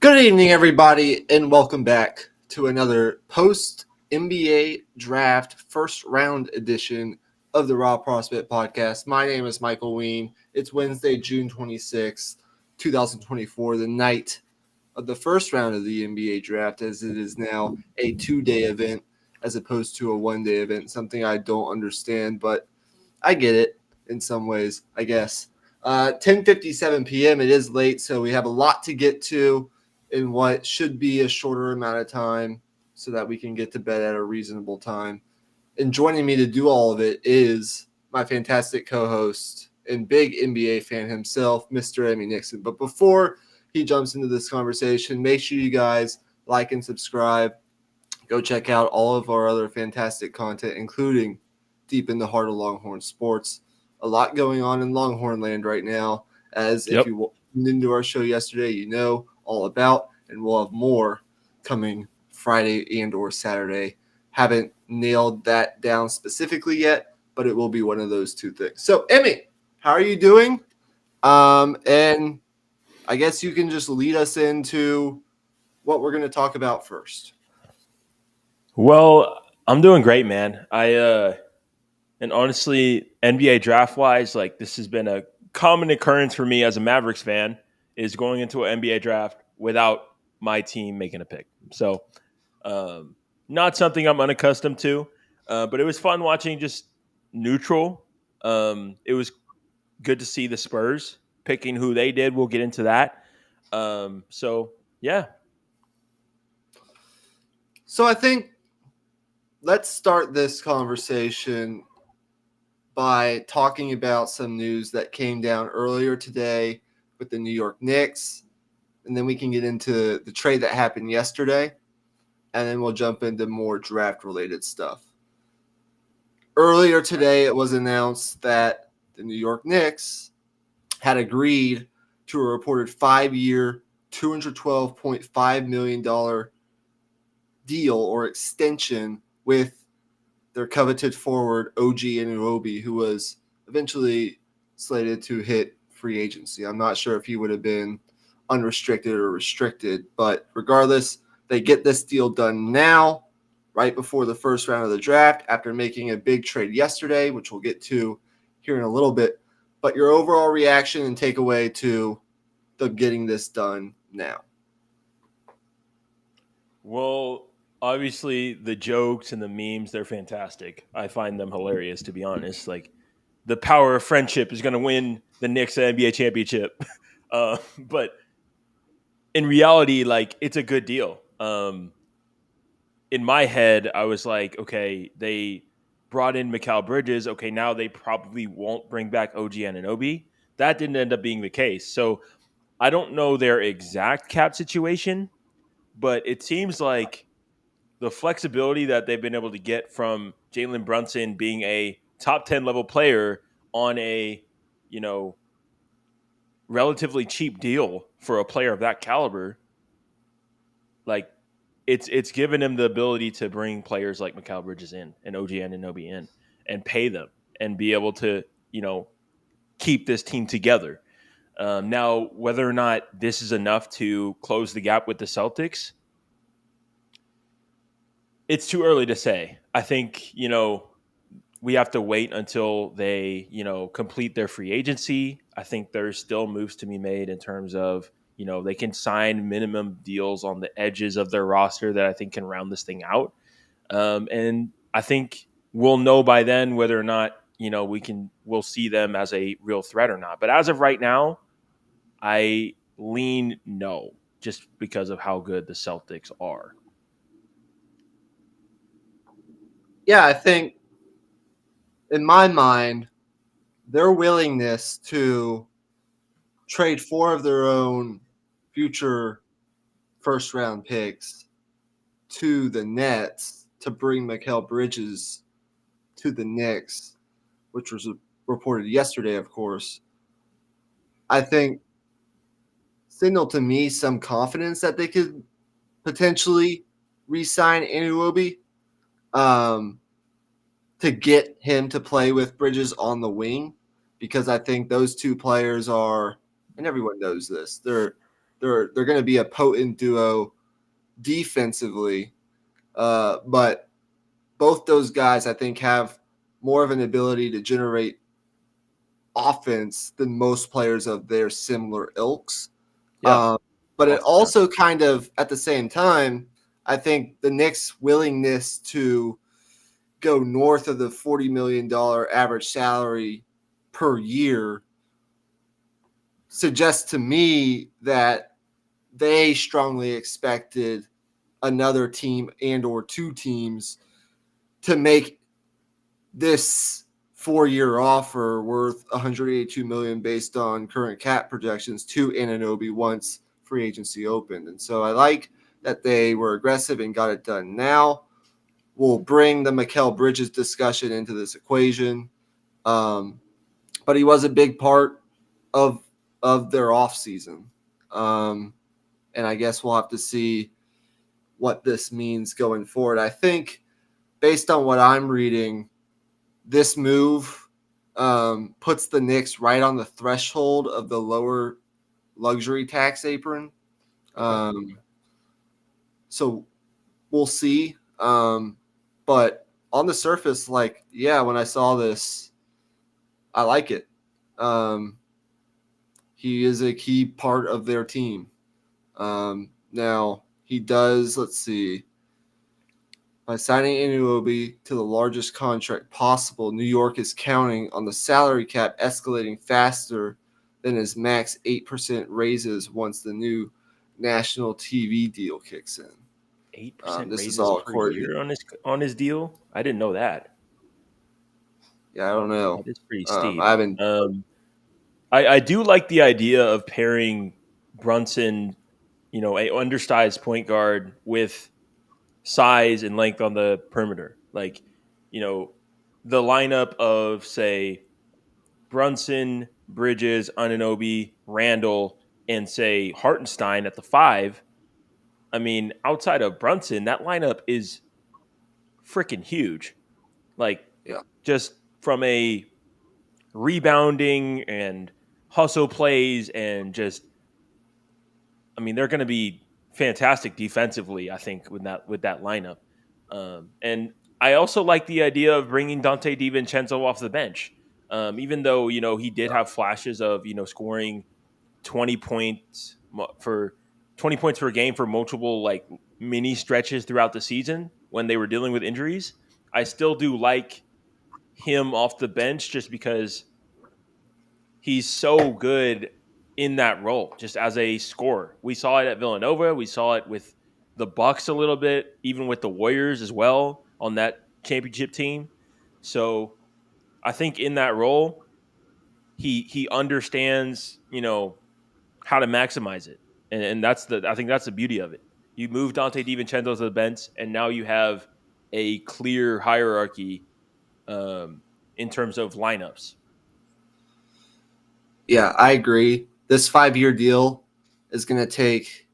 Good evening, everybody, and welcome back to another post-NBA draft first round edition of the Raw Prospect Podcast. My name is Michael Ween. It's Wednesday, June 26th, 2024, the night of the first round of the NBA draft, as it is now a two-day event as opposed to a one-day event, something I don't understand, but I get it in some ways, I guess. 10:57 p.m. It is late, so we have a lot to get to in what should be a shorter amount of time so that we can get to bed at a reasonable time. And joining me to do all of it is my fantastic co-host and big NBA fan himself, Mr. Emmy Nixon. But before he jumps into this conversation, make sure you guys like and subscribe. Go check out all of our other fantastic content, including Deep in the Heart of Longhorn Sports. A lot going on in Longhorn land right now, as if you tuned into our show yesterday, you know all about, and we'll have more coming Friday and or Saturday. Haven't nailed that down specifically yet, but it will be one of those two things. So, Emmy, how are you doing? And I guess you can just lead us into what we're going to talk about first. Well, I'm doing great, man. And honestly, NBA draft wise, like this has been a common occurrence for me as a Mavericks fan, is going into an NBA draft without my team making a pick. So, not something I'm unaccustomed to, but it was fun watching just neutral. It was good to see the Spurs picking who they did. We'll get into that. Yeah. So I think let's start this conversation by talking about some news that came down earlier today with the New York Knicks, and then we can get into the trade that happened yesterday, and then we'll jump into more draft-related stuff. Earlier today, it was announced that the New York Knicks had agreed to a reported 5-year, $212.5 million deal or extension with their coveted forward OG Anunoby, who was eventually slated to hit free agency. I'm not sure if he would have been unrestricted or restricted, but regardless, they get this deal done now, right before the first round of the draft, after making a big trade yesterday, which we'll get to here in a little bit. But your overall reaction and takeaway to them getting this done now? Well, obviously the jokes and the memes, they're fantastic. I find them hilarious, to be honest. Like the power of friendship is going to win the Knicks NBA championship. But in reality, like it's a good deal. In my head, I was like, okay, they brought in Mikal Bridges. Okay, now they probably won't bring back OG Anunoby. That didn't end up being the case. So I don't know their exact cap situation, but it seems like the flexibility that they've been able to get from Jalen Brunson being a top 10 level player on a, relatively cheap deal for a player of that caliber, like it's given him the ability to bring players like Mikal Bridges in and OG Anunoby in and pay them and be able to, keep this team together. Now, whether or not this is enough to close the gap with the Celtics, it's too early to say. I think, we have to wait until they, complete their free agency. I think there's still moves to be made in terms of, they can sign minimum deals on the edges of their roster that I think can round this thing out. And I think we'll know by then whether or not, we'll see them as a real threat or not. But as of right now, I lean no, just because of how good the Celtics are. Yeah, I think in my mind, their willingness to trade 4 of their own future first-round picks to the Nets to bring Mikal Bridges to the Knicks, which was reported yesterday, of course, I think signaled to me some confidence that they could potentially re-sign Anunoby to get him to play with Bridges on the wing, because I think those two players are, and everyone knows this, they're they're going to be a potent duo defensively, but both those guys I think have more of an ability to generate offense than most players of their similar ilks. Yeah, But it off the jump. also kind of, at the same time, I think the Knicks' willingness to go north of the $40 million average salary per year suggests to me that they strongly expected another team and or two teams to make this 4-year offer worth 182 million based on current cap projections to Anunoby once free agency opened. And so I like that they were aggressive and got it done now. We'll bring the Mikal Bridges discussion into this equation. But he was a big part of their offseason. And I guess we'll have to see what this means going forward. I think based on what I'm reading, this move puts the Knicks right on the threshold of the lower luxury tax apron. Okay. So we'll see. But on the surface, like, yeah, when I saw this, I like it. He is a key part of their team. Now, he does, let's see, by signing Anunoby to the largest contract possible, New York is counting on the salary cap escalating faster than his max 8% raises once the new national TV deal kicks in. 8% This is raises all per according. year on his deal. I didn't know that. Yeah, I don't know. That is pretty I steep. haven't. I do like the idea of pairing Brunson, a undersized point guard with size and length on the perimeter. Like, you know, the lineup of say Brunson, Bridges, Anunoby, Randall, and say Hartenstein at the five. I mean, outside of Brunson, that lineup is freaking huge. Like, Yeah, just from a rebounding and hustle plays and just, I mean, they're going to be fantastic defensively. I think with that lineup, and I also like the idea of bringing Dante DiVincenzo off the bench. Even though he did have flashes of scoring 20 points for 20 points per game for multiple like mini stretches throughout the season when they were dealing with injuries. I still do like him off the bench just because he's so good in that role, just as a scorer. We saw it at Villanova. We saw it with the Bucks a little bit, even with the Warriors as well on that championship team. So I think in that role, he understands, how to maximize it. And I think that's the beauty of it. You move Dante DiVincenzo to the bench, and now you have a clear hierarchy in terms of lineups. yeah, I agree. This 5-year deal is going to take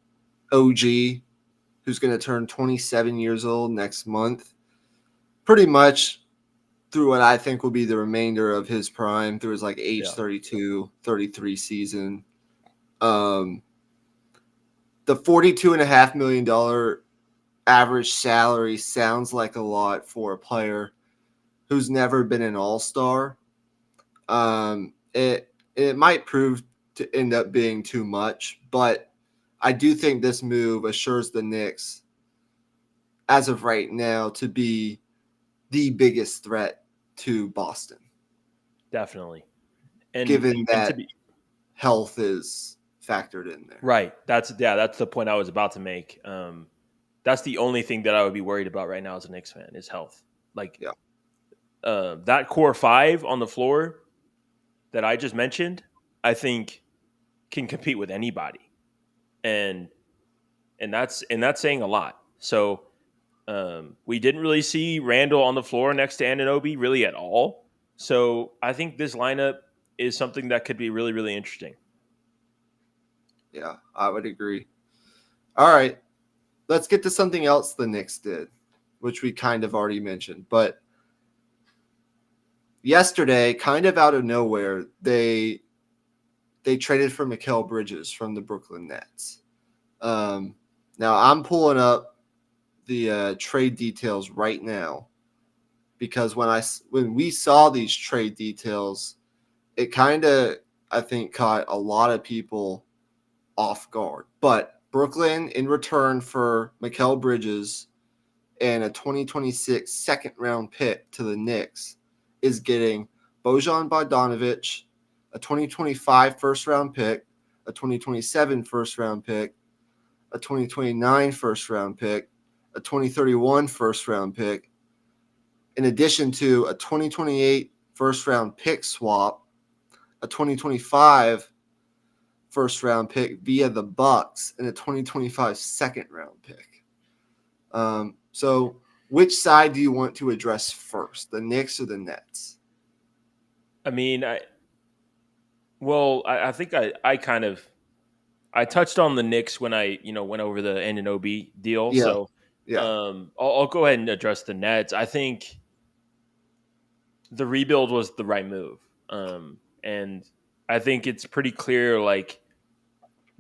OG, who's going to turn 27 years old next month, pretty much through what I think will be the remainder of his prime, through his like age Yeah. 32, 33 season. Um, the $42.5 million average salary sounds like a lot for a player who's never been an all-star. It might prove to end up being too much, but I do think this move assures the Knicks, as of right now, to be the biggest threat to Boston, Definitely. And given and to that be health is factored in there. right, that's the point I was about to make. That's the only thing that I would be worried about right now as a Knicks fan is health. Like Yeah. that core five on the floor that I just mentioned, I think can compete with anybody, and that's saying a lot. So we didn't really see Randall on the floor next to Anunoby really at all. So I think this lineup is something that could be really really interesting. Yeah, I would agree. All right, let's get to something else the Knicks did, which we kind of already mentioned. But yesterday, kind of out of nowhere, they they traded for Mikal Bridges from the Brooklyn Nets. Now I'm pulling up the trade details right now because when we saw these trade details, it kind of I think caught a lot of people off guard. But Brooklyn, in return for Mikal Bridges and a 2026 second round pick to the Knicks, is getting Bojan Bogdanovic, a 2025 first round pick, a 2027 first round pick, a 2029 first round pick, a 2031 first round pick, in addition to a 2028 first round pick swap, a 2025 first round pick via the Bucks, and a 2025 second round pick. So which side do you want to address first, the Knicks or the Nets? I mean, I think I kind of I touched on the Knicks when I went over the Anunoby deal. Yeah, So yeah, I'll go ahead and address the Nets. I think the rebuild was the right move, and I think it's pretty clear like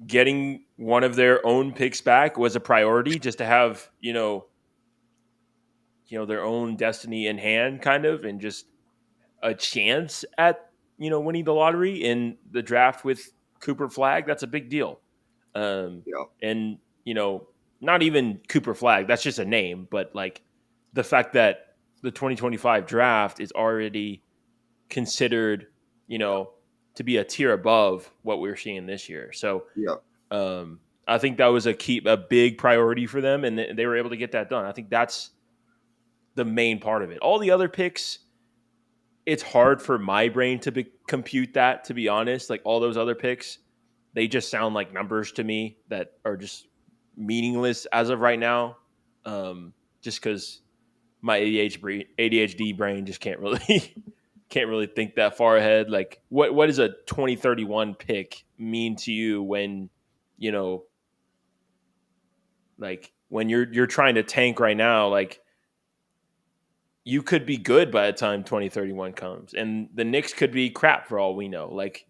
getting one of their own picks back was a priority, just to have their own destiny in hand, kind of, and just a chance at winning the lottery in the draft with Cooper Flag. That's a big deal. yeah, And not even Cooper Flag. That's just a name, but like the fact that the 2025 draft is already considered, yeah, to be a tier above what we're seeing this year. So yeah, I think that was a big priority for them, and they were able to get that done. I think that's the main part of it. All the other picks, it's hard for my brain to compute that, to be honest. Like all those other picks, they just sound like numbers to me that are just meaningless as of right now. Just because my ADHD brain just can't really can't really think that far ahead. Like what does a 2031 pick mean to you when you know like when you're trying to tank right now? Like you could be good by the time 2031 comes, and the Knicks could be crap for all we know. Like,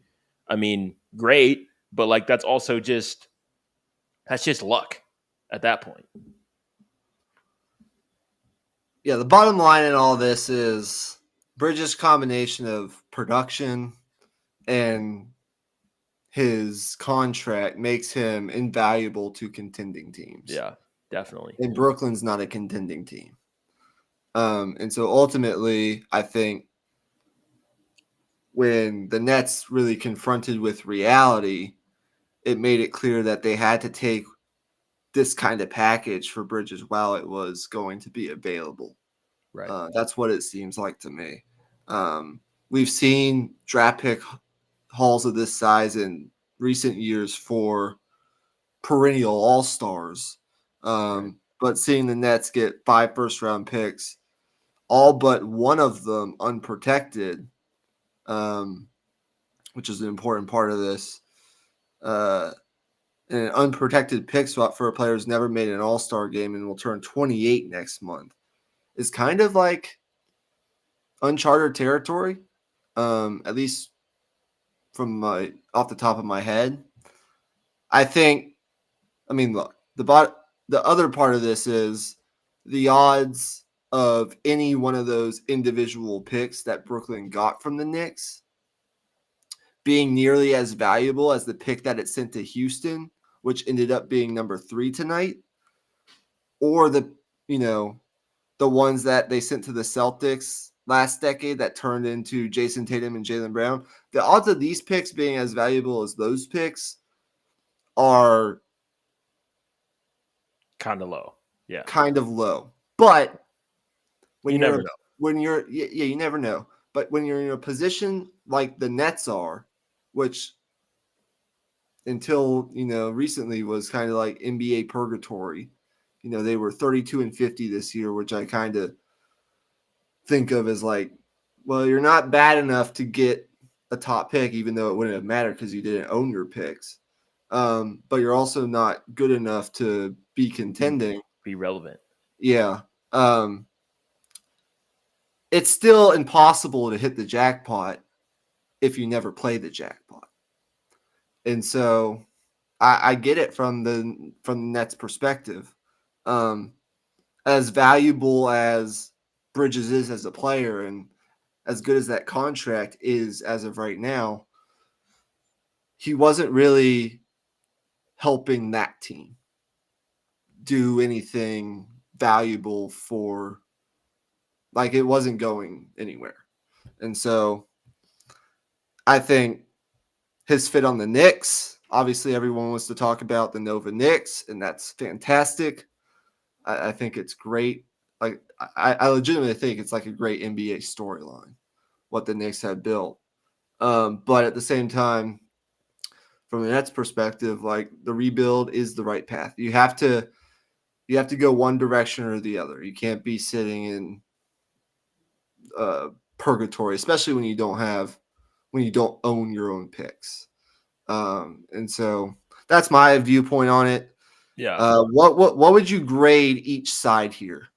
I mean, great, but like that's just luck at that point. yeah. The bottom line in all this is Bridges' combination of production and his contract makes him invaluable to contending teams. Yeah, definitely. And Brooklyn's not a contending team. And so ultimately, I think when the Nets really confronted with reality, it made it clear that they had to take this kind of package for Bridges while it was going to be available. Right. That's what it seems like to me. We've seen draft pick hauls of this size in recent years for perennial all stars. Right. But seeing the Nets get 5 first round picks, all but one of them unprotected, um, which is an important part of this. An unprotected pick swap for a player who's never made an all star game and will turn 28 next month is kind of like uncharted territory, at least from my off the top of my head. I think. I mean, look, the other part of this is the odds of any one of those individual picks that Brooklyn got from the Knicks being nearly as valuable as the pick that it sent to Houston, which ended up being number 3 tonight, or you know, the ones that they sent to the Celtics last decade that turned into Jason Tatum and Jaylen Brown. The odds of these picks being as valuable as those picks are Kind of low. Yeah. kind of low. But You never know. you never know. But when you're in a position like the Nets are, which until recently was kind of like NBA purgatory. They were 32-50 this year, which I kind of think of as like, well, you're not bad enough to get a top pick, even though it wouldn't have mattered because you didn't own your picks. But you're also not good enough to be contending. Be relevant. Yeah. It's still impossible to hit the jackpot if you never play the jackpot. And so I get it from the Nets perspective. Um, as valuable as Bridges is as a player and as good as that contract is as of right now, he wasn't really helping that team do anything valuable for, like, it wasn't going anywhere. And so I think his fit on the Knicks, obviously everyone wants to talk about the Nova Knicks, and that's fantastic. I think it's great. Like I legitimately think it's like a great NBA storyline, what the Knicks have built. But at the same time, from the Nets perspective, like the rebuild is the right path. You have to go one direction or the other. You can't be sitting in uh, purgatory, especially when you don't own your own picks. And so that's my viewpoint on it. Yeah. What would you grade each side here?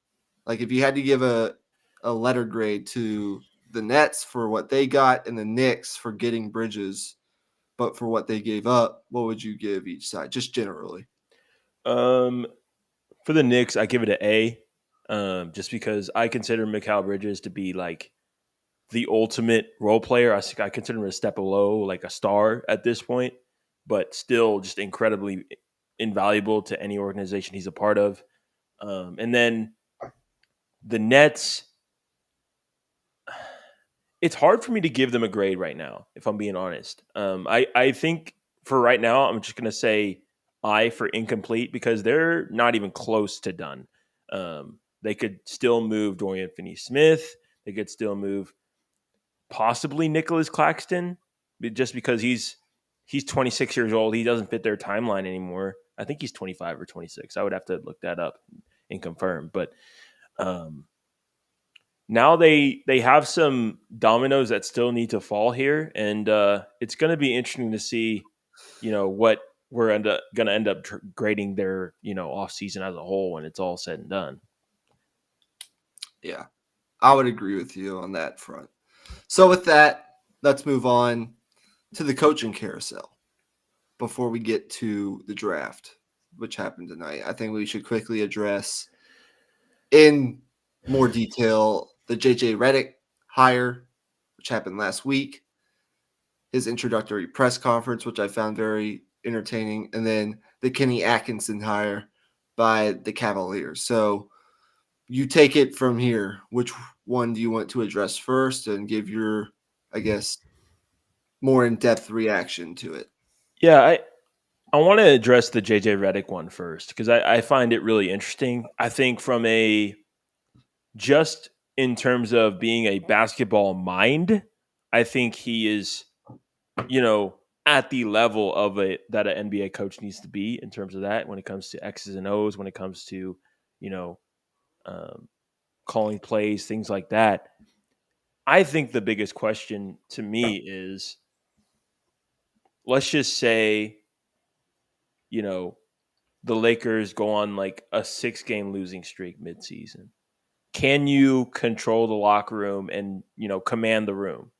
Like if you had to give a letter grade to the Nets for what they got and the Knicks for getting Bridges, but for what they gave up, what would you give each side, just generally? Um, for the Knicks, I give it an A, just because I consider Mikal Bridges to be like the ultimate role player. I consider him a step below like a star at this point, but still just incredibly invaluable to any organization he's a part of. And then the Nets, it's hard for me to give them a grade right now, if I'm being honest. I think for right now, I'm just going to say I for incomplete because they're not even close to done. They could still move Dorian Finney-Smith. They could still move possibly Nicholas Claxton, just because he's 26 years old. He doesn't fit their timeline anymore. I think he's 25 or 26. I would have to look that up and confirm. But um, now they have some dominoes that still need to fall here, and it's going to be interesting to see, what we're going to end up grading their off season as a whole when it's all said and done. Yeah, I would agree with you on that front. So with that, let's move on to the coaching carousel before we get to the draft, which happened tonight. I think we should quickly address in more detail the JJ Redick hire, which happened last week, his introductory press conference, which I found very entertaining, and then the Kenny Atkinson hire by the Cavaliers. So you take it from here. Which one do you want to address first and give your, I guess, more in-depth reaction to it? Yeah, I want to address the JJ Redick one first because I find it really interesting. I think from a just in terms of being a basketball mind, I think he is, at the level of that an NBA coach needs to be in terms of that when it comes to X's and O's, when it comes to, you know, um, calling plays, things like that. I think the biggest question to me is, let's just say, you know, the Lakers go on like a 6-game losing streak midseason. Can you control the locker room and, command the room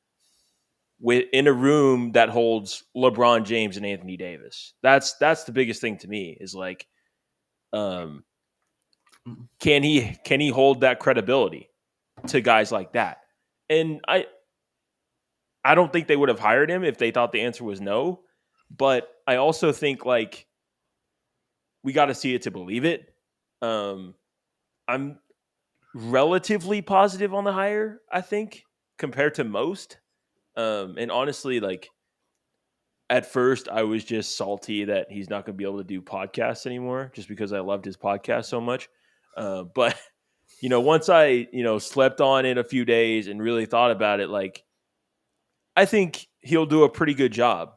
in a room that holds LeBron James and Anthony Davis? That's the biggest thing to me is like, um, can he hold that credibility to guys like that? And I don't think they would have hired him if they thought the answer was no. But I also think like we got to see it to believe it. I'm relatively positive on the hire, I think, compared to most. And honestly, like at first, I was just salty that he's not going to be able to do podcasts anymore, just because I loved his podcast so much. But once I slept on it a few days and really thought about it, like I think he'll do a pretty good job.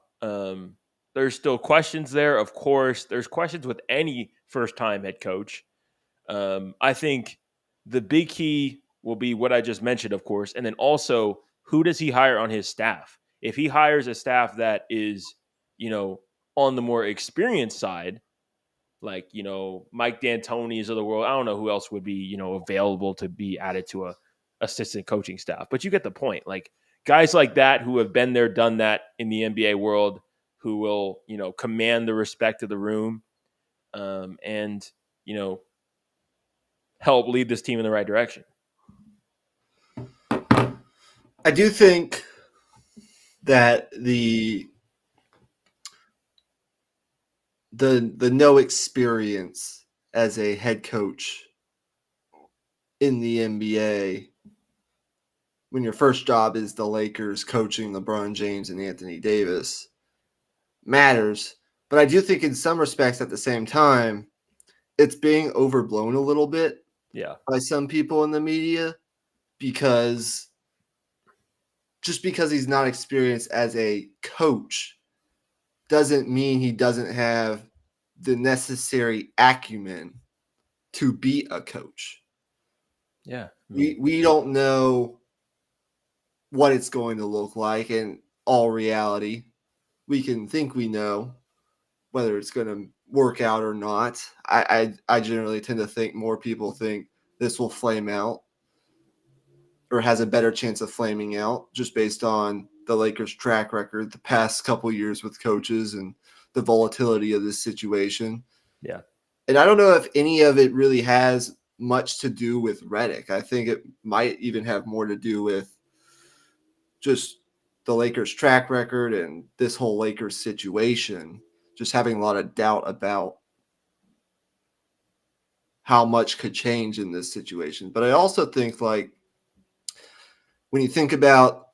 There's still questions there, of course. There's questions with any first time head coach. I think the big key will be what I just mentioned, of course, and then also who does he hire on his staff? If he hires a staff that is, on the more experienced side, like Mike D'Antoni's of the world, I don't know who else would be available to be added to a assistant coaching staff, but you get the point. Like guys like that who have been there, done that in the NBA world, who will, command the respect of the room, and, help lead this team in the right direction. I do think that the no experience as a head coach in the NBA when your first job is the Lakers coaching LeBron James and Anthony Davis matters. But I do think in some respects at the same time, it's being overblown a little bit Yeah. by some people in the media because he's not experienced as a coach doesn't mean he doesn't have the necessary acumen to be a coach. Yeah. We don't know what it's going to look like in all reality. We can think we know whether it's going to work out or not. I generally tend to think more people think this will flame out or has a better chance of flaming out just based on the Lakers' track record the past couple years with coaches and the volatility of this situation. Yeah. And I don't know if any of it really has much to do with Redick. I think it might even have more to do with just the Lakers' track record and this whole Lakers situation, just having a lot of doubt about how much could change in this situation. But I also think, like, when you think about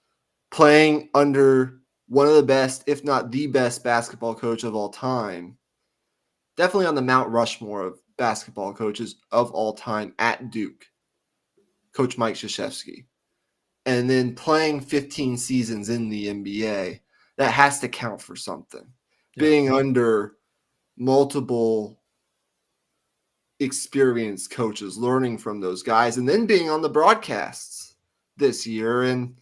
playing under one of the best, if not the best basketball coach of all time, definitely on the Mount Rushmore of basketball coaches of all time at Duke, Coach Mike Krzyzewski, and then playing 15 seasons in the NBA, that has to count for something. Yeah. Being under multiple experienced coaches, learning from those guys, and then being on the broadcasts this year. And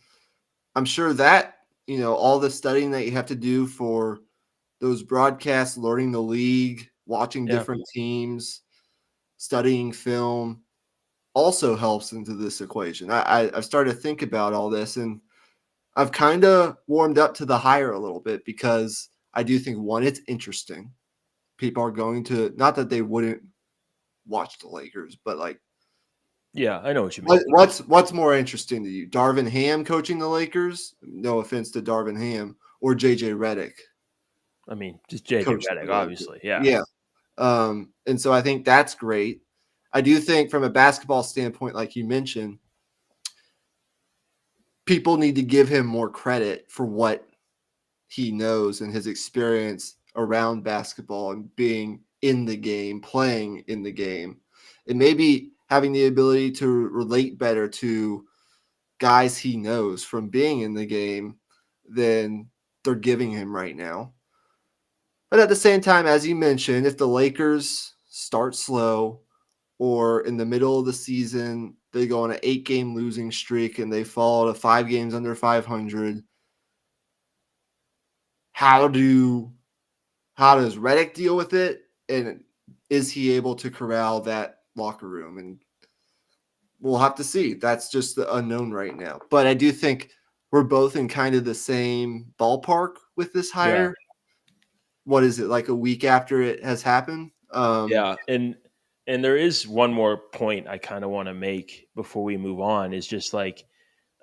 I'm sure that, all the studying that you have to do for those broadcasts, learning the league, watching different teams, studying film, also helps into this equation. I've started to think about all this, and I've kind of warmed up to the hire a little bit because I do think, one, it's interesting. People are going to, not that they wouldn't watch the Lakers, but like, yeah, I know what you mean. What's more interesting to you? Darvin Ham coaching the Lakers? No offense to Darvin Ham, or JJ Redick? I mean, just JJ Redick, obviously. Yeah. Yeah. And so I think that's great. I do think from a basketball standpoint, like you mentioned, people need to give him more credit for what he knows and his experience around basketball and being in the game, playing in the game, and maybe having the ability to relate better to guys he knows from being in the game than they're giving him right now. But at the same time, as you mentioned, if the Lakers start slow or in the middle of the season, they go on an 8-game losing streak and they fall to 5 games under 500, how does Redick deal with it? And is he able to corral that locker room? And we'll have to see. That's just the unknown right now. But I do think we're both in kind of the same ballpark with this hire. Yeah. What is it, like a week after it has happened? Yeah. And there is one more point I kind of want to make before we move on, is just like,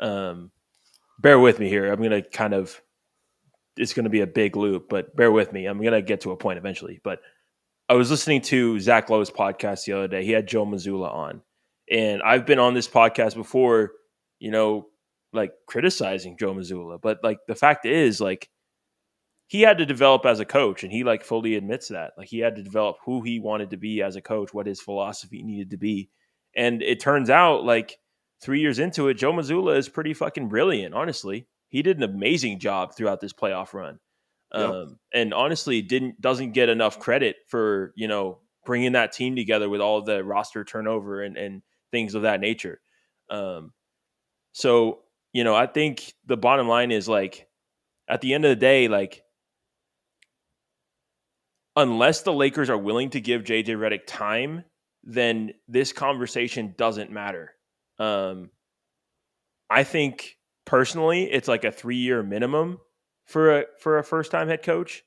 bear with me here. I'm going to it's going to be a big loop, but bear with me. I'm going to get to a point eventually. But I was listening to Zach Lowe's podcast the other day. He had Joe Mazzulla on. And I've been on this podcast before, like criticizing Joe Mazzulla. But like the fact is, like, he had to develop as a coach, and he like fully admits that. Like, he had to develop who he wanted to be as a coach, what his philosophy needed to be. And it turns out, like, 3 years into it, Joe Mazzulla is pretty fucking brilliant, honestly. He did an amazing job throughout this playoff run. Yep. And honestly doesn't get enough credit for, bringing that team together with all the roster turnover and things of that nature. So, I think the bottom line is, like, at the end of the day, like, unless the Lakers are willing to give JJ Redick time, then this conversation doesn't matter. I think personally, it's like a 3-year minimum for a first time head coach.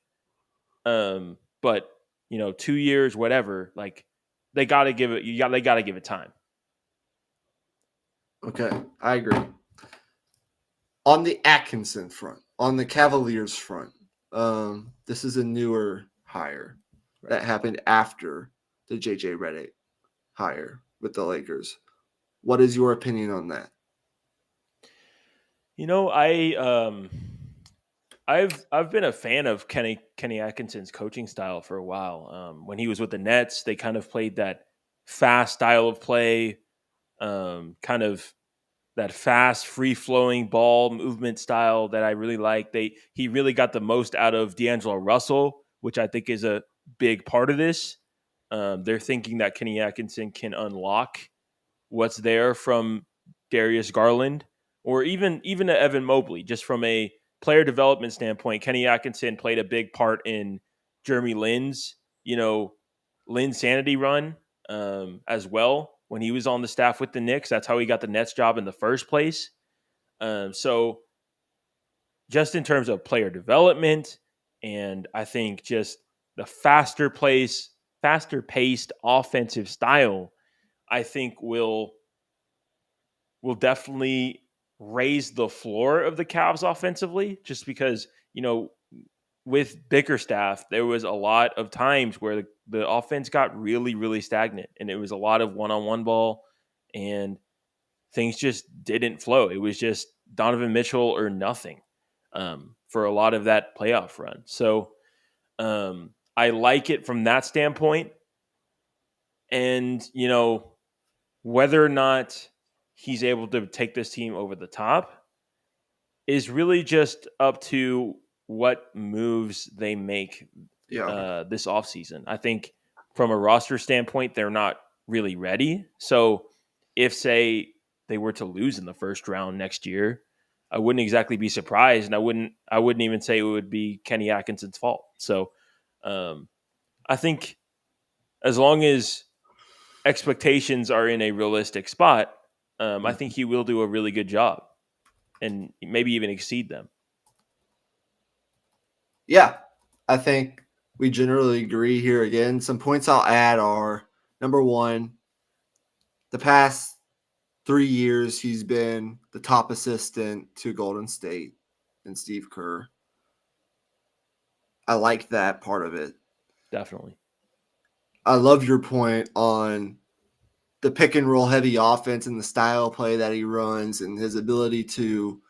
But 2 years, whatever, like they got to give it. They got to give it time. Okay, I agree. On the Atkinson front, on the Cavaliers front, this is a newer hire Right. that happened after the JJ Redick hire with the Lakers. What is your opinion on that? I've been a fan of Kenny Atkinson's coaching style for a while. When he was with the Nets, they kind of played that fast style of play, kind of that fast, free flowing ball movement style that I really like. He really got the most out of D'Angelo Russell, which I think is a big part of this. They're thinking that Kenny Atkinson can unlock what's there from Darius Garland or even Evan Mobley. Just from a player development standpoint, Kenny Atkinson played a big part in Jeremy Lin's Lin sanity run as well when he was on the staff with the Knicks. That's how he got the Nets job in the first place. So just in terms of player development, and I think just the faster paced offensive style, I think will definitely raise the floor of the Cavs offensively, just because, with Bickerstaff, there was a lot of times where the offense got really, really stagnant, and it was a lot of one-on-one ball, and things just didn't flow. It was just Donovan Mitchell or nothing for a lot of that playoff run. So I like it from that standpoint. And, whether or not he's able to take this team over the top is really just up to what moves they make Yeah. this offseason. I think from a roster standpoint, they're not really ready. So if, say, they were to lose in the first round next year, I wouldn't exactly be surprised, and I wouldn't even say it would be Kenny Atkinson's fault. So I think as long as expectations are in a realistic spot, I think he will do a really good job and maybe even exceed them. Yeah, I think we generally agree here again. Some points I'll add are number one, the past 3 years, he's been the top assistant to Golden State and Steve Kerr. I like that part of it. Definitely. I love your point on the pick and roll heavy offense and the style of play that he runs and his ability to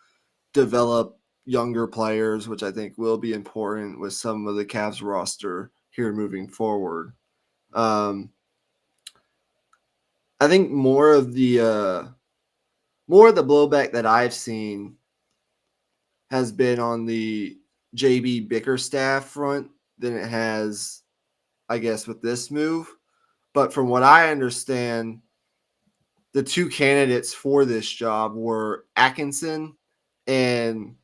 develop younger players, which I think will be important with some of the Cavs roster here moving forward. I think more of the blowback that I've seen has been on the JB Bickerstaff front than it has, I guess, with this move. But from what I understand, the two candidates for this job were Atkinson and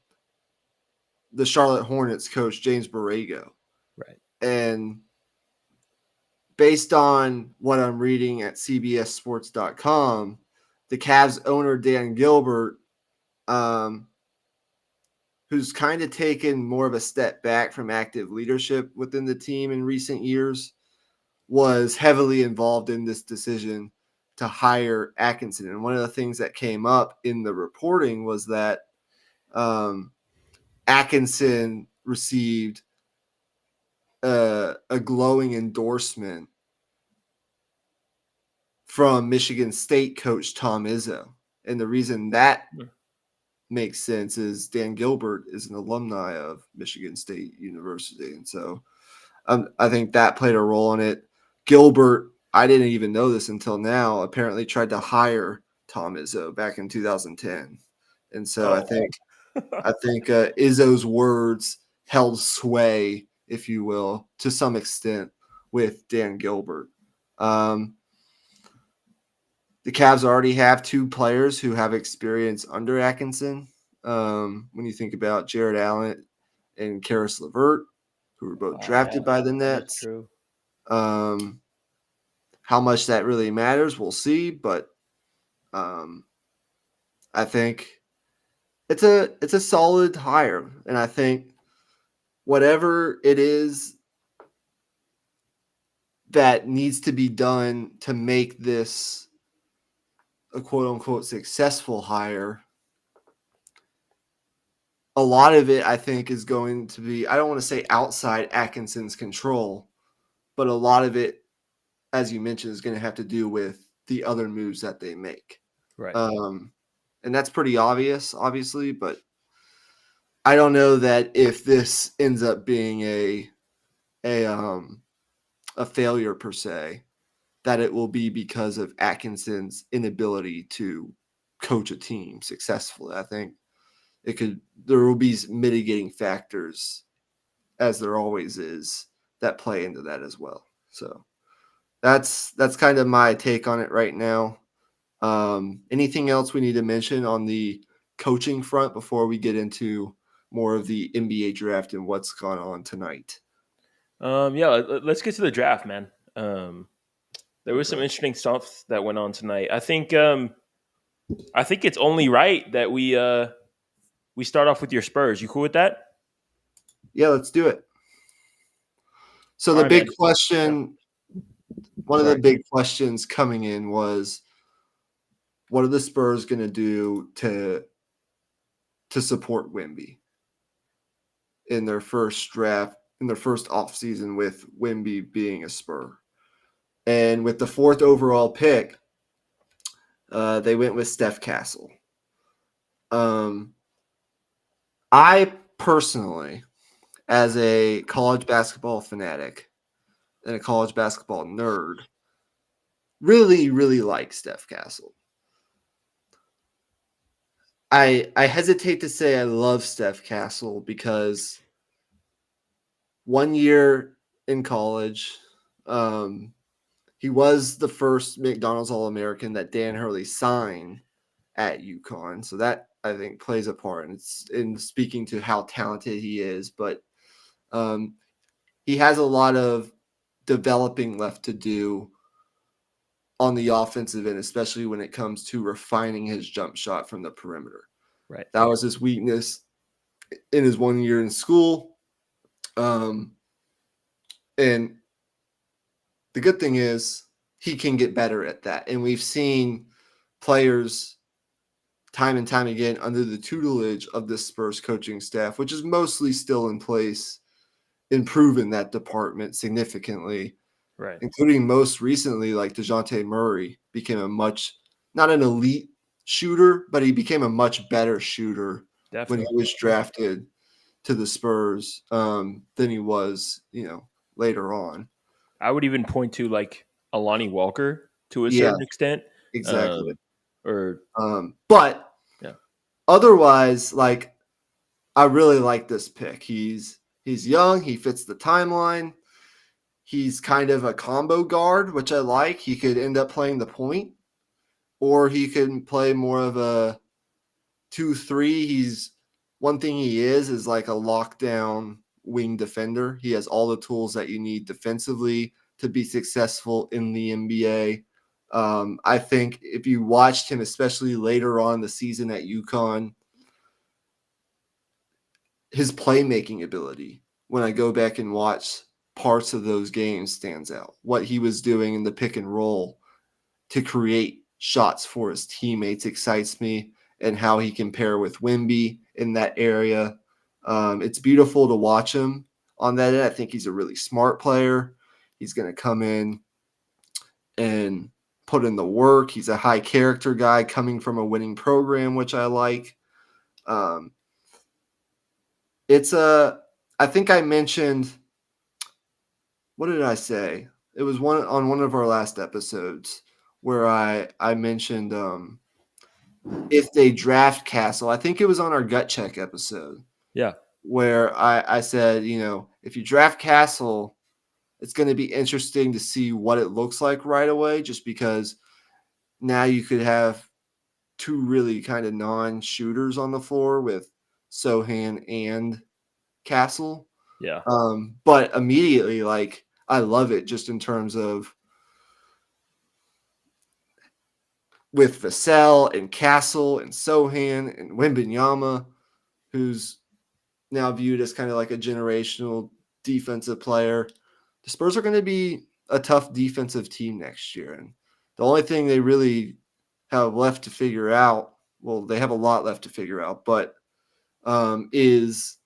the Charlotte Hornets coach, James Borrego. Right. And based on what I'm reading at CBSSports.com, the Cavs owner, Dan Gilbert, who's kind of taken more of a step back from active leadership within the team in recent years, was heavily involved in this decision to hire Atkinson. And one of the things that came up in the reporting was that Atkinson received a glowing endorsement from Michigan State coach Tom Izzo. And the reason that makes sense is Dan Gilbert is an alumni of Michigan State University. And so I think that played a role in it. Gilbert, I didn't even know this until now, apparently tried to hire Tom Izzo back in 2010. And so I think Izzo's words held sway, if you will, to some extent with Dan Gilbert. The Cavs already have two players who have experience under Atkinson. When you think about Jared Allen and Karis LeVert, who were both drafted by the Nets. True. How much that really matters, we'll see. But I think it's a solid hire, and I think whatever it is that needs to be done to make this a quote unquote successful hire, a lot of it I think is going to be, I don't want to say outside Atkinson's control, but a lot of it, as you mentioned, is going to have to do with the other moves that they make. Right. And that's pretty obvious, obviously, but I don't know that if this ends up being a failure per se, that it will be because of Atkinson's inability to coach a team successfully. I think there will be mitigating factors, as there always is, that play into that as well. So that's kind of my take on it right now. Anything else we need to mention on the coaching front before we get into more of the NBA draft and what's gone on tonight? Yeah, let's get to the draft, man. There was some Okay. interesting stuff that went on tonight. I think it's only right that we start off with your Spurs. You cool with that? Yeah, let's do it. So All the right, big man. Yeah. question, one of the Sorry. big questions coming in was, what are the Spurs going to do to support Wemby in their first draft, in their first offseason with Wemby being a Spur? And with the fourth overall pick, they went with Steph Castle. I personally, as a college basketball fanatic and a college basketball nerd, really, really like Steph Castle. I hesitate to say I love Steph Castle because 1 year in college, he was the first McDonald's All-American that Dan Hurley signed at UConn. So that, I think, plays a part in speaking to how talented he is. But he has a lot of developing left to do on the offensive end, especially when it comes to refining his jump shot from the perimeter. Right. That was his weakness in his 1 year in school. And the good thing is he can get better at that. And we've seen players time and time again under the tutelage of the Spurs coaching staff, which is mostly still in place, improve in that department significantly, Right. including most recently, like DeJounte Murray became not an elite shooter, but he became a much better shooter when he Definitely. was drafted to the Spurs than he was, later on. I would even point to like Alani Walker to a Yeah, certain extent. exactly. Or But yeah. otherwise, like, I really like this pick. He's young. He fits the timeline. He's kind of a combo guard, which I like. He could end up playing the point, or he could play more of a 2-3. One thing he is like a lockdown wing defender. He has all the tools that you need defensively to be successful in the NBA. I think if you watched him, especially later on in the season at UConn, his playmaking ability, when I go back and watch parts of those games, stands out. What he was doing in the pick and roll to create shots for his teammates excites me, and how he can pair with Wemby in that area. It's beautiful to watch him on that end. I think he's a really smart player. He's going to come in and put in the work. He's a high character guy coming from a winning program, which I like. Um, I think I mentioned, what did I say? It was one of our last episodes where I mentioned if they draft Castle. I think it was on our gut check episode Yeah. where I said, if you draft Castle, it's going to be interesting to see what it looks like right away, just because now you could have two really kind of non-shooters on the floor with Sohan and Castle. Yeah. But immediately, like, I love it just in terms of with Vassell and Castle and Sohan and Wembenyama, who's now viewed as kind of like a generational defensive player. The Spurs are going to be a tough defensive team next year. And the only thing they really have left to figure out, well, they have a lot left to figure out, but is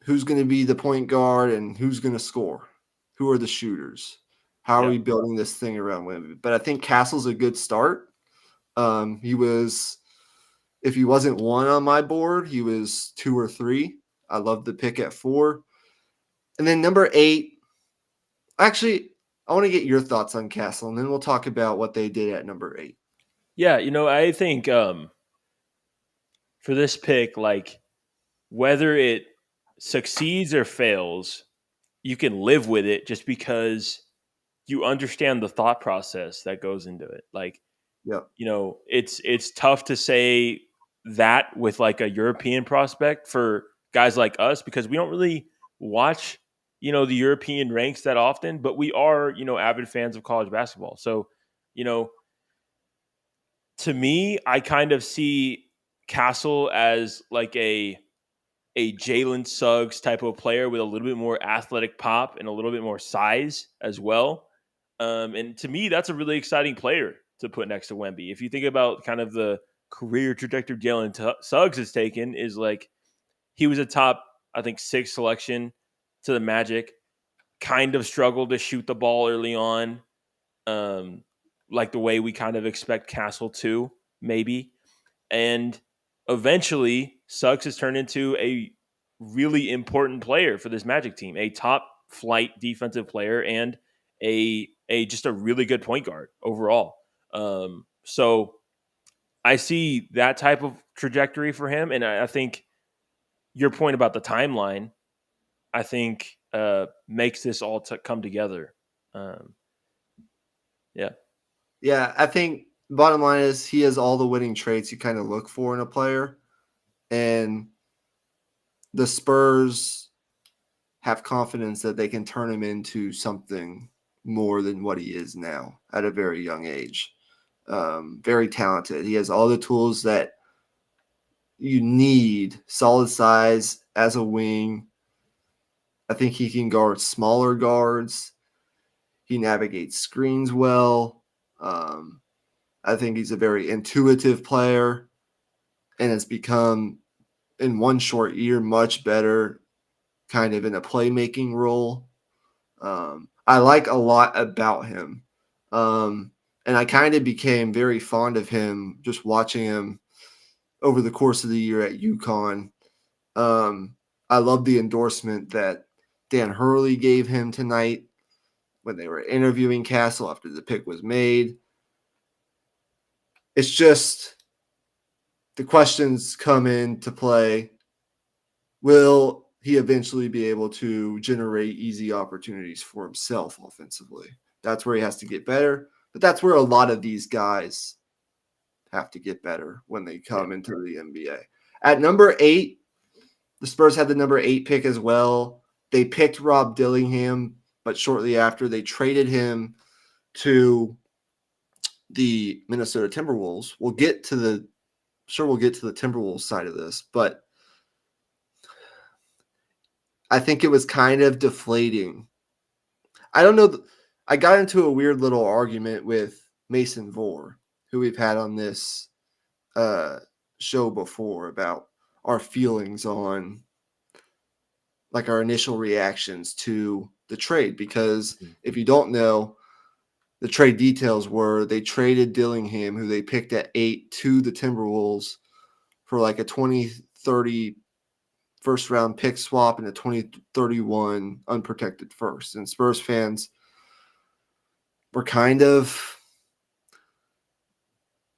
who's going to be the point guard and who's going to score. Who are the shooters? How are Yeah. we building this thing around Wemby? But I think Castle's a good start. He was, if he wasn't 1 on my board, he was 2 or 3. I love the pick at 4. And then number 8, actually, I want to get your thoughts on Castle, and then we'll talk about what they did at number 8. Yeah, I think for this pick, like whether it succeeds or fails, you can live with it just because you understand the thought process that goes into it. Like, Yeah. it's tough to say that with like a European prospect for guys like us because we don't really watch, the European ranks that often, but we are, avid fans of college basketball. So, you know, to me, I kind of see Castle as like a Jalen Suggs type of player with a little bit more athletic pop and a little bit more size as well. And to me, that's a really exciting player to put next to Wemby. If you think about kind of the career trajectory Jalen Suggs has taken, is like he was a top, I think, 6 selection to the Magic. Kind of struggled to shoot the ball early on, like the way we kind of expect Castle to, maybe. And eventually, Suggs has turned into a really important player for this Magic team, a top flight defensive player and a just a really good point guard overall. So I see that type of trajectory for him, and I think your point about the timeline, I think makes this all come together. Um, yeah, Yeah, I think bottom line is he has all the winning traits you kind of look for in a player. And the Spurs have confidence that they can turn him into something more than what he is now at a very young age. Very talented. He has all the tools that you need. Solid size as a wing. I think he can guard smaller guards. He navigates screens well. I think he's a very intuitive player and has become, in one short year, much better kind of in a playmaking role. I like a lot about him. And I kind of became very fond of him just watching him over the course of the year at UConn. I love the endorsement that Dan Hurley gave him tonight when they were interviewing Castle after the pick was made. It's just the questions come into play. Will he eventually be able to generate easy opportunities for himself offensively? That's where he has to get better. But that's where a lot of these guys have to get better when they come into the NBA. At number 8, the Spurs had the number 8 pick as well. They picked Rob Dillingham, but shortly after they traded him to the Minnesota Timberwolves. We'll get to the Timberwolves side of this, but I think it was kind of deflating. I don't know. I got into a weird little argument with Mason Vore, who we've had on this show before, about our feelings on like our initial reactions to the trade. Because if you don't know, the trade details were they traded Dillingham, who they picked at 8, to the Timberwolves for like a 2030 first round pick swap and a 2031 unprotected first. And Spurs fans were kind of,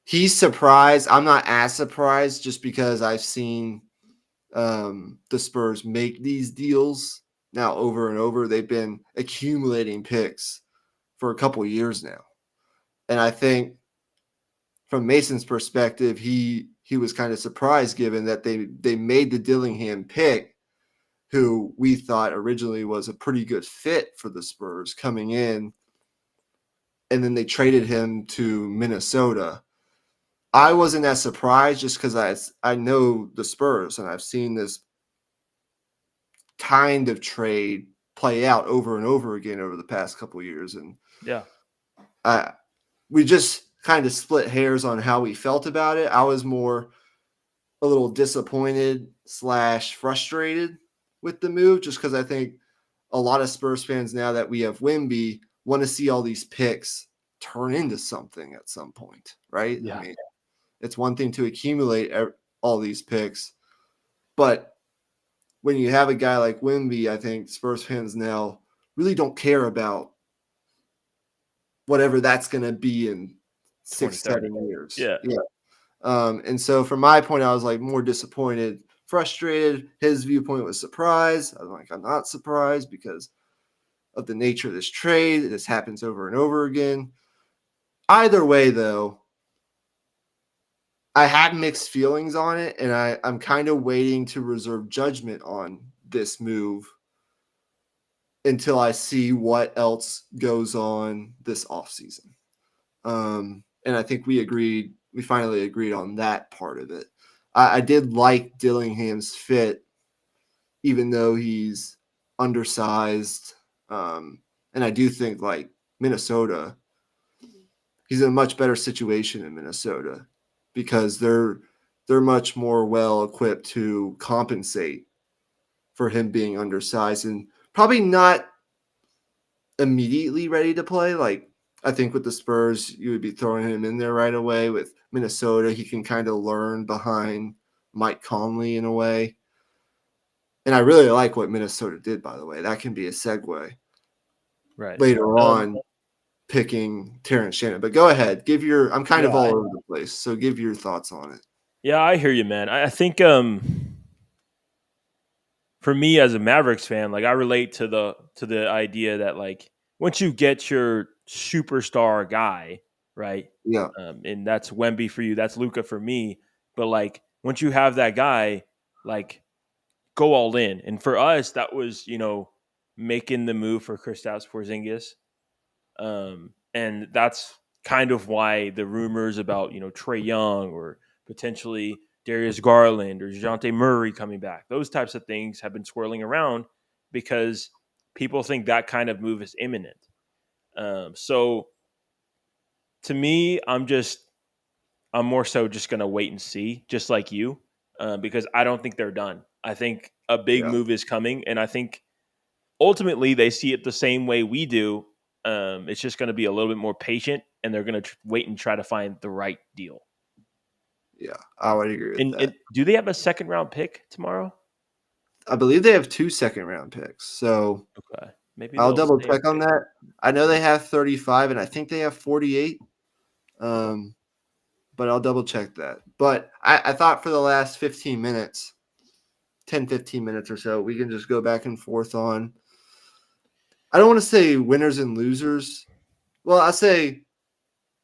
he's surprised. I'm not as surprised just because I've seen the Spurs make these deals now over and over. They've been accumulating picks for a couple years now. And I think from Mason's perspective, he was kind of surprised given that they made the Dillingham pick, who we thought originally was a pretty good fit for the Spurs coming in, and then they traded him to Minnesota. I wasn't as surprised just because I know the Spurs and I've seen this kind of trade play out over and over again over the past couple of years. And Yeah. We just kind of split hairs on how we felt about it. I was more a little disappointed / frustrated with the move, just because I think a lot of Spurs fans, now that we have Wemby, want to see all these picks turn into something at some point, right? Yeah. I mean, it's one thing to accumulate all these picks, but when you have a guy like Wemby, I think Spurs fans now really don't care about whatever that's going to be in 6-7 years. Yeah. And so from my point, I was like more disappointed, frustrated. His viewpoint was surprised. I was like, I'm not surprised because of the nature of this trade. This happens over and over again. Either way, though, I had mixed feelings on it, and I'm kind of waiting to reserve judgment on this move until I see what else goes on this offseason. And I think we finally agreed on that part of it. I did like Dillingham's fit, even though he's undersized. And I do think like Minnesota, he's in a much better situation in Minnesota because they're much more well equipped to compensate for him being undersized and probably not immediately ready to play. Like, I think with the Spurs, you would be throwing him in there right away. With Minnesota, he can kind of learn behind Mike Conley in a way. And I really like what Minnesota did, by the way. That can be a segue later on, picking Terrence Shannon. But go ahead. I'm kind of all over the place, so give your thoughts on it. Yeah, I hear you, man. I think for me as a Mavericks fan, like I relate to the idea that like once you get your superstar guy, right? Yeah. And that's Wemby for you, that's Luka for me. But like once you have that guy, like go all in. And for us, that was, making the move for Kristaps Porzingis. And that's kind of why the rumors about, Trae Young or potentially Darius Garland or DeJounte Murray coming back, those types of things have been swirling around because people think that kind of move is imminent. So to me, I'm more so just going to wait and see, just like you, because I don't think they're done. I think a big move is coming, and I think ultimately they see it the same way we do. It's just going to be a little bit more patient, and they're going to wait and try to find the right deal. Yeah, I would agree with that. And do they have a second-round pick tomorrow? I believe they have 2 second-round picks. So okay, maybe I'll double check on that. I know they have 35, and I think they have 48. But I'll double check that. But I thought for the last 15 minutes, 10, 15 minutes or so, we can just go back and forth on, I don't want to say winners and losers. Well, I say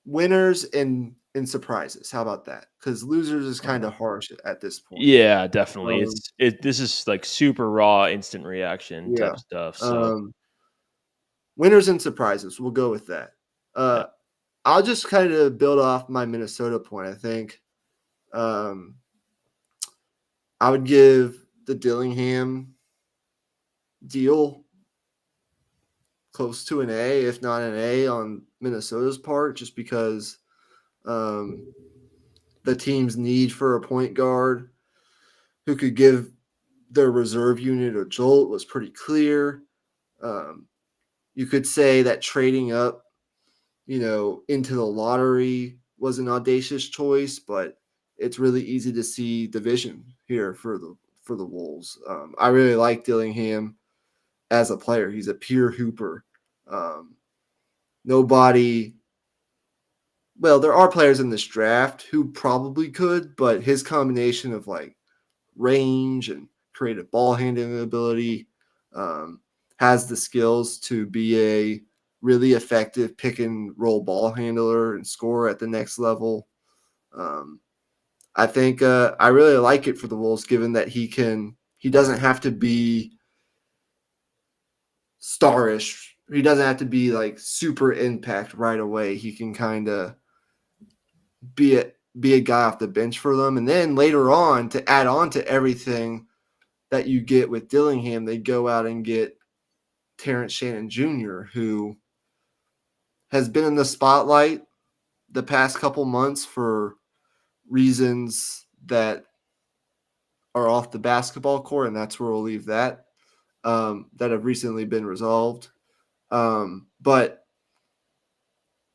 winners and surprises. How about that? Because losers is kind of harsh at this point. Yeah, definitely. This is like super raw, instant reaction type stuff. So winners and surprises. We'll go with that. I'll just kind of build off my Minnesota point. I think I would give the Dillingham deal close to an A, if not an A, on Minnesota's part, just because the team's need for a point guard who could give their reserve unit a jolt was pretty clear. You could say that trading up, into the lottery was an audacious choice, but it's really easy to see division here for the Wolves. I really like Dillingham as a player. He's a pure hooper. There are players in this draft who probably could, but his combination of like range and creative ball handling ability has the skills to be a really effective pick and roll ball handler and scorer at the next level. I think I really like it for the Wolves, given that he doesn't have to be starish. He doesn't have to be like super impact right away. He can kind of be a guy off the bench for them. And then later on, to add on to everything that you get with Dillingham, they go out and get Terrence Shannon Jr., who has been in the spotlight the past couple months for reasons that are off the basketball court, and that's where we'll leave that, that have recently been resolved. But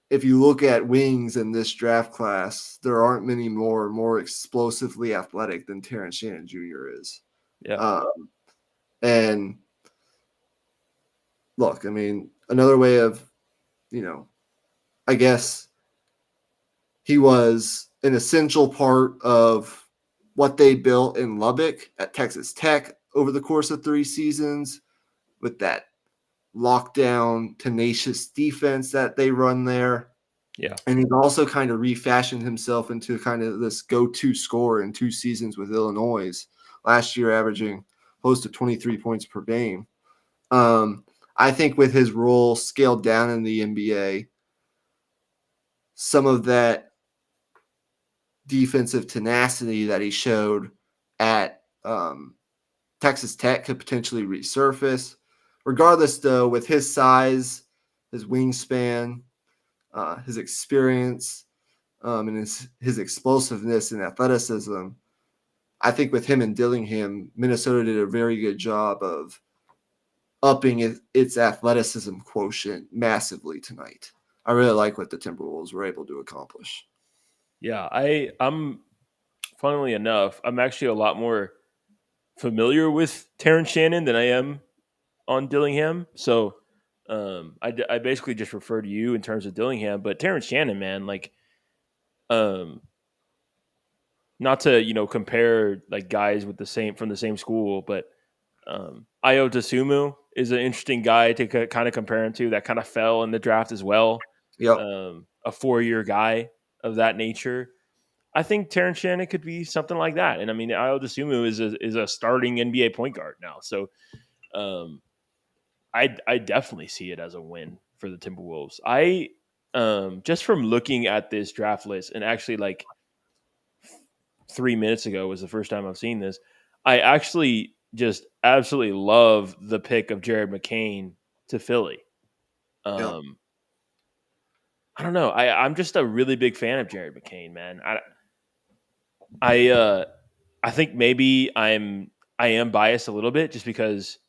if you look at wings in this draft class, there aren't many more explosively athletic than Terrence Shannon Jr. is. Yeah. And look, I mean, another way of, I guess he was an essential part of what they built in Lubbock at Texas Tech over the course of 3 seasons with that lockdown, tenacious defense that they run there. Yeah. And he's also kind of refashioned himself into kind of this go-to scorer in 2 seasons with Illinois, last year averaging close to 23 points per game. I think with his role scaled down in the NBA, some of that defensive tenacity that he showed at Texas Tech could potentially resurface. Regardless, though, with his size, his wingspan, his experience, and his explosiveness and athleticism, I think with him and Dillingham, Minnesota did a very good job of upping its athleticism quotient massively tonight. I really like what the Timberwolves were able to accomplish. Yeah. I'm funnily enough, I'm actually a lot more familiar with Terrence Shannon than I am on Dillingham. So I basically just refer to you in terms of Dillingham, but Terrence Shannon, man, like, um, not to compare like guys with the same from the same school, but Io DeSumo is an interesting guy to kind of compare him to. That kind of fell in the draft as well. Yep. A 4-year guy of that nature. I think Terrence Shannon could be something like that. And I mean, Io DeSumo is a starting NBA point guard now. So um, I definitely see it as a win for the Timberwolves. I just from looking at this draft list, and actually like 3 minutes ago was the first time I've seen this. I actually just absolutely love the pick of Jared McCain to Philly. Yep. I don't know. I'm just a really big fan of Jared McCain, man. I think maybe I am biased a little bit just because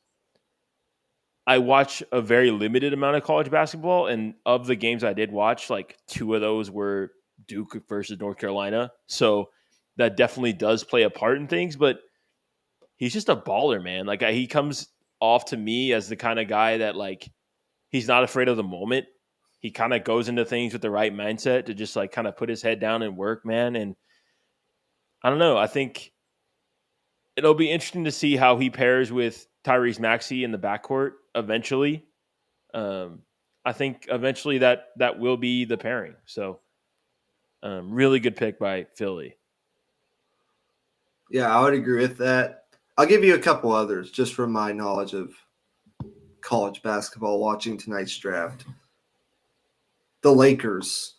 I watch a very limited amount of college basketball, and of the games I did watch, like 2 of those were Duke versus North Carolina. So that definitely does play a part in things, but he's just a baller, man. Like he comes off to me as the kind of guy that like he's not afraid of the moment. He kind of goes into things with the right mindset to just like kind of put his head down and work, man. And I don't know. I think it'll be interesting to see how he pairs with Tyrese Maxey in the backcourt eventually. Um, I think eventually that will be the pairing. So, really good pick by Philly. Yeah, I would agree with that. I'll give you a couple others just from my knowledge of college basketball watching tonight's draft. The Lakers.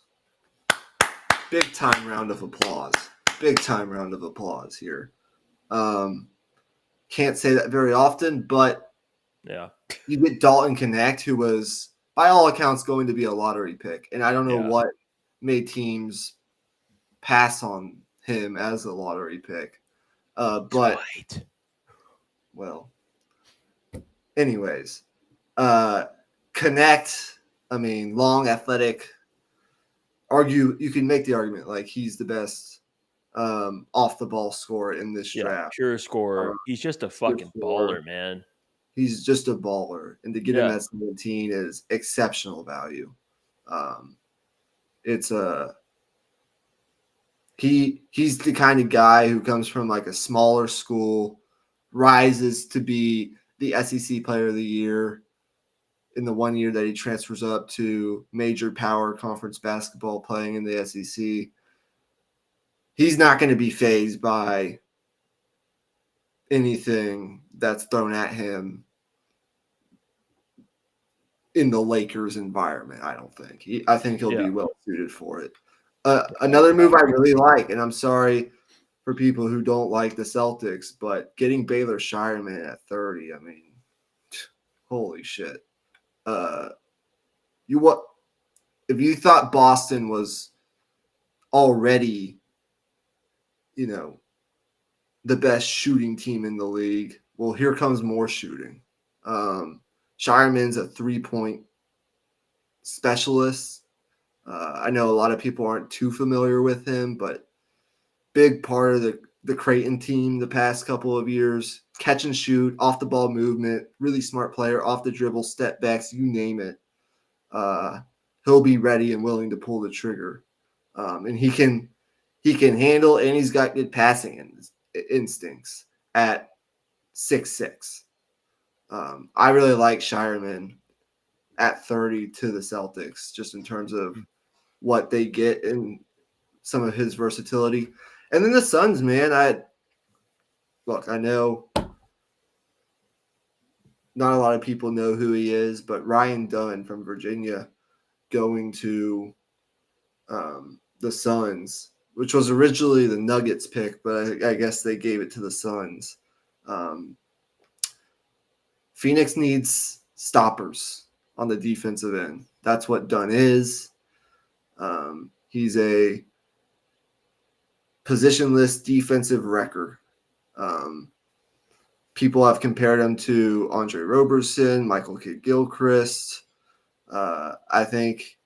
Big time round of applause. Big time round of applause here. Can't say that very often, but Yeah. you get Dalton Connect, who was, by all accounts, going to be a lottery pick. And I don't know what made teams pass on him as a lottery pick. But, Dwight. well, anyways, Connect, I mean, long, athletic. You can make the argument like he's the best off the ball scorer in this draft. Pure scorer. He's just a fucking baller, man. He's just a baller, and to get him Yeah. at 17 is exceptional value. It's a he's the kind of guy who comes from like a smaller school, rises to be the SEC Player of the Year in the 1 year that he transfers up to major power conference basketball playing in the SEC. He's not going to be fazed by anything that's thrown at him in the Lakers environment. I don't think. I think he'll be well suited for it. Another move I really like, and I'm sorry for people who don't like the Celtics, but getting Baylor Shireman at 30, I mean, Holy shit. Uh, you what? If you thought Boston was already, you know, the best shooting team in the league, well, here comes more shooting. Um, Shireman's a 3-point specialist. I know a lot of people aren't too familiar with him, but big part of the Creighton team the past couple of years. Catch and shoot, off the ball movement, really smart player, off the dribble, step backs, you name it. Uh, he'll be ready and willing to pull the trigger, and he can handle, and he's got good passing instincts at 6'6". I really like Shireman at 30 to the Celtics, just in terms of what they get and some of his versatility. And then the Suns, man, I know not a lot of people know who he is, but Ryan Dunn from Virginia going to the Suns, which was originally the Nuggets pick, but I guess they gave it to the Suns. Um, Phoenix needs stoppers on the defensive end. That's what Dunn is. He's a positionless defensive wrecker. Um, People have compared him to Andre Roberson, Michael Kidd-Gilchrist. I think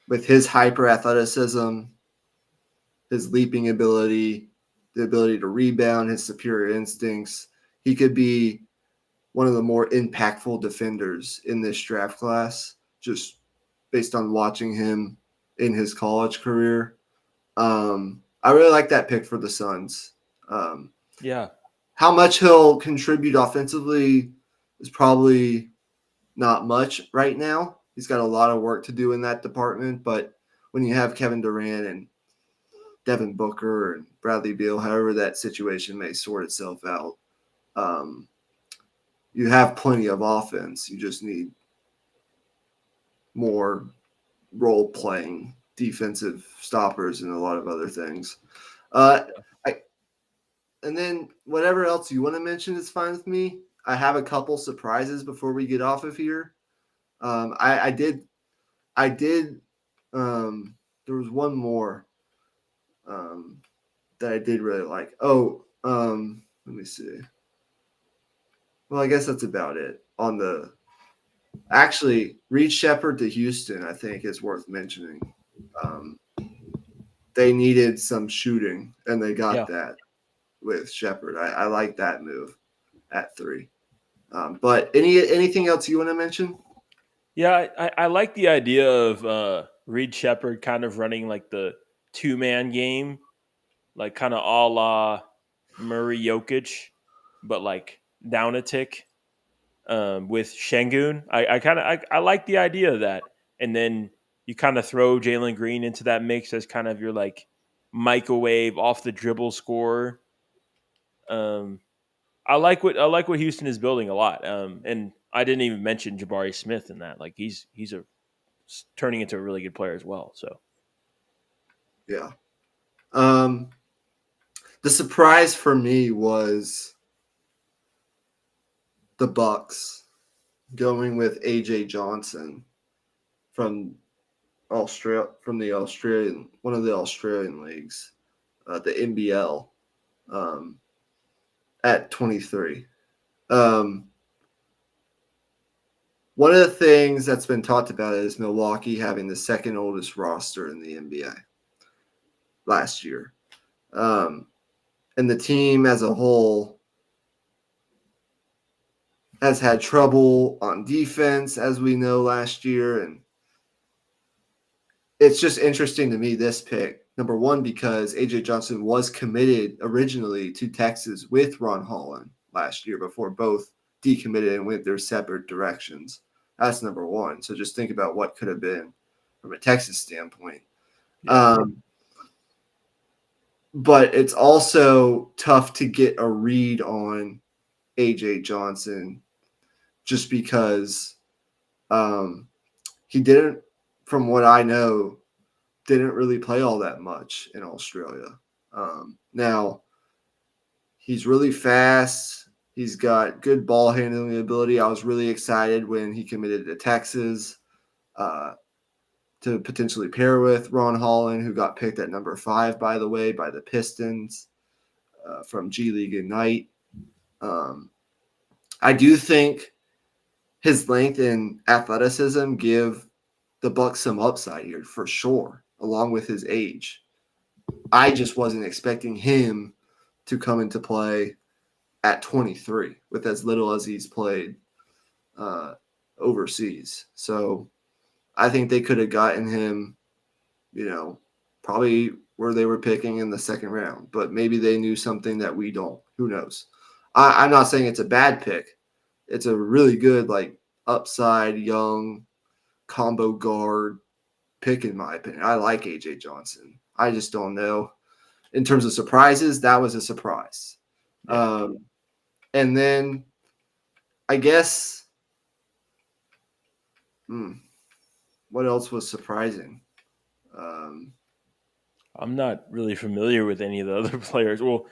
with his hyper athleticism, his leaping ability, the ability to rebound, his superior instincts, he could be one of the more impactful defenders in this draft class, just based on watching him in his college career. I really like that pick for the Suns. Yeah. How much he'll contribute offensively is probably not much right now. He's got a lot of work to do in that department, but when you have Kevin Durant and Devin Booker and Bradley Beal, however that situation may sort itself out, um, you have plenty of offense. You just need more role playing defensive stoppers and a lot of other things. Uh, I, and then whatever else you want to mention is fine with me. I have a couple surprises before we get off of here. I did. There was one more um, that I did really like. Let me see. Well, I guess that's about it. Actually, Reed Shepherd to Houston, I think, is worth mentioning. Um, they needed some shooting, and they got Yeah. that with Shepherd. I like that move at 3. But anything else you want to mention? Yeah, I like the idea of Reed Shepard kind of running like the 2-man game, like kind of a la Murray Jokic, but like down a tick with Şengün. I like the idea of that, and then you kind of throw Jalen Green into that mix as kind of your like microwave off the dribble scorer. Um, I like what Houston is building a lot. And I didn't even mention Jabari Smith in that. Like he's a turning into a really good player as well. So Yeah. Um, the surprise for me was the Bucks going with AJ Johnson from from the Australian, one of the Australian leagues, the NBL, um, at 23. Um, One of the things that's been talked about is Milwaukee having the second oldest roster in the NBA last year. And the team as a whole has had trouble on defense, as we know last year. And it's just interesting to me, this pick. Number one, because AJ Johnson was committed originally to Texas with Ron Holland last year before both decommitted and went their separate directions. That's number one. So just think about what could have been from a Texas standpoint. yeah, But it's also tough to get a read on AJ Johnson just because he didn't, from what I know, didn't really play all that much in Australia. Now, he's really fast. He's got good ball handling ability. I was really excited when he committed to Texas to potentially pair with Ron Holland, who got picked at number 5, by the way, by the Pistons from G League Ignite. I do think his length and athleticism give the Bucks some upside here for sure, along with his age. I just wasn't expecting him to come into play at 23 with as little as he's played overseas. So I think they could have gotten him, probably where they were picking in the second round, but maybe they knew something that we don't. Who knows? I'm not saying it's a bad pick. It's a really good, upside, young combo guard pick, in my opinion. I like AJ Johnson. I just don't know. In terms of surprises, that was a surprise. Yeah. And then I guess, what else was surprising? I'm not really familiar with any of the other players. Well,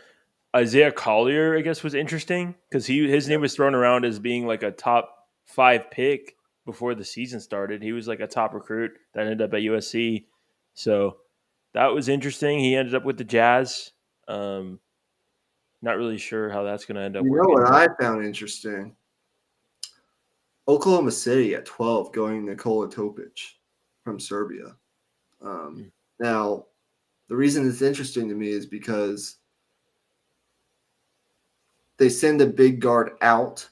Isaiah Collier, I guess, was interesting because his name was thrown around as being like a top 5 pick before the season started. He was like a top recruit that ended up at USC. So that was interesting. He ended up with the Jazz. Not really sure how that's going to end up You know working. what I found interesting? Oklahoma City at 12 going Nikola Topic from Serbia. Now, the reason it's interesting to me is because they send a big guard out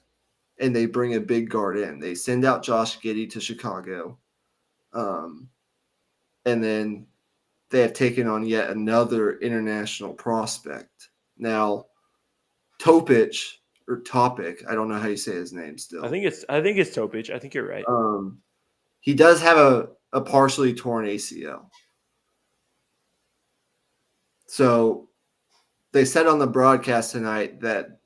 and they bring a big guard in. They send out Josh Giddey to Chicago. And then they have taken on yet another international prospect. Now, Topic, I don't know how you say his name still. I think it's Topic. I think you're right. He does have a partially torn ACL. So they said on the broadcast tonight that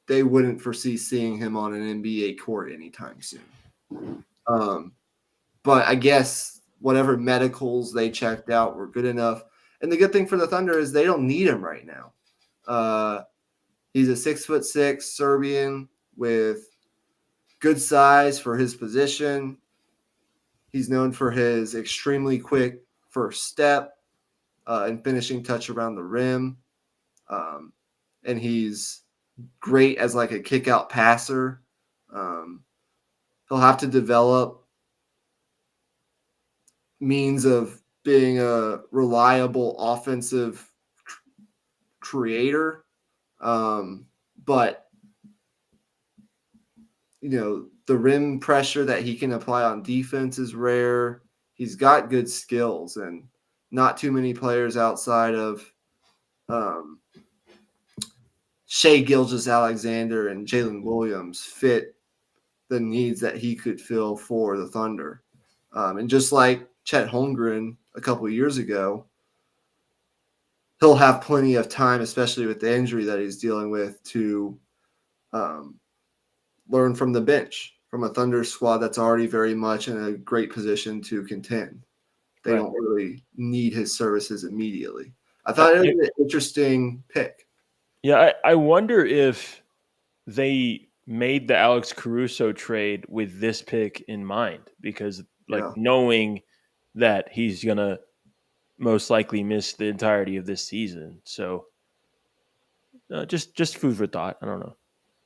they wouldn't foresee seeing him on an NBA court anytime soon. But I guess whatever medicals they checked out were good enough. And the good thing for the Thunder is they don't need him right now. He's a 6'6" Serbian with good size for his position. He's known for his extremely quick first step and finishing touch around the rim. And he's great as like a kick-out passer. He'll have to develop means of being a reliable offensive creator. But, the rim pressure that he can apply on defense is rare. He's got good skills, and not too many players outside of Shea Gilgeous-Alexander and Jalen Williams fit the needs that he could fill for the Thunder. And just like Chet Holmgren a couple of years ago, he'll have plenty of time, especially with the injury that he's dealing with, to learn from the bench, from a Thunder squad that's already very much in a great position to contend. They don't really need his services immediately. I thought it was an interesting pick. Yeah, I wonder if they made the Alex Caruso trade with this pick in mind because, knowing that he's going to most likely miss the entirety of this season. So just food for thought. I don't know.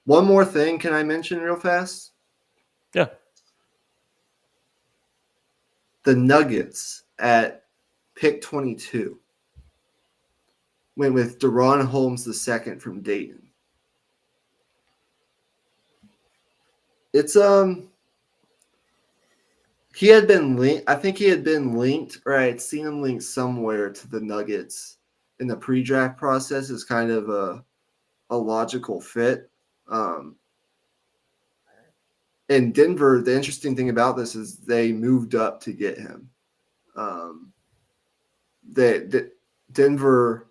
One more thing can I mention real fast? Yeah. The Nuggets at pick 22 went with Deron Holmes II from Dayton. It's he had been linked. I think he had been linked, or I had seen him linked somewhere to the Nuggets in the pre-draft process as kind of a logical fit. In Denver, the interesting thing about this is they moved up to get him. Denver,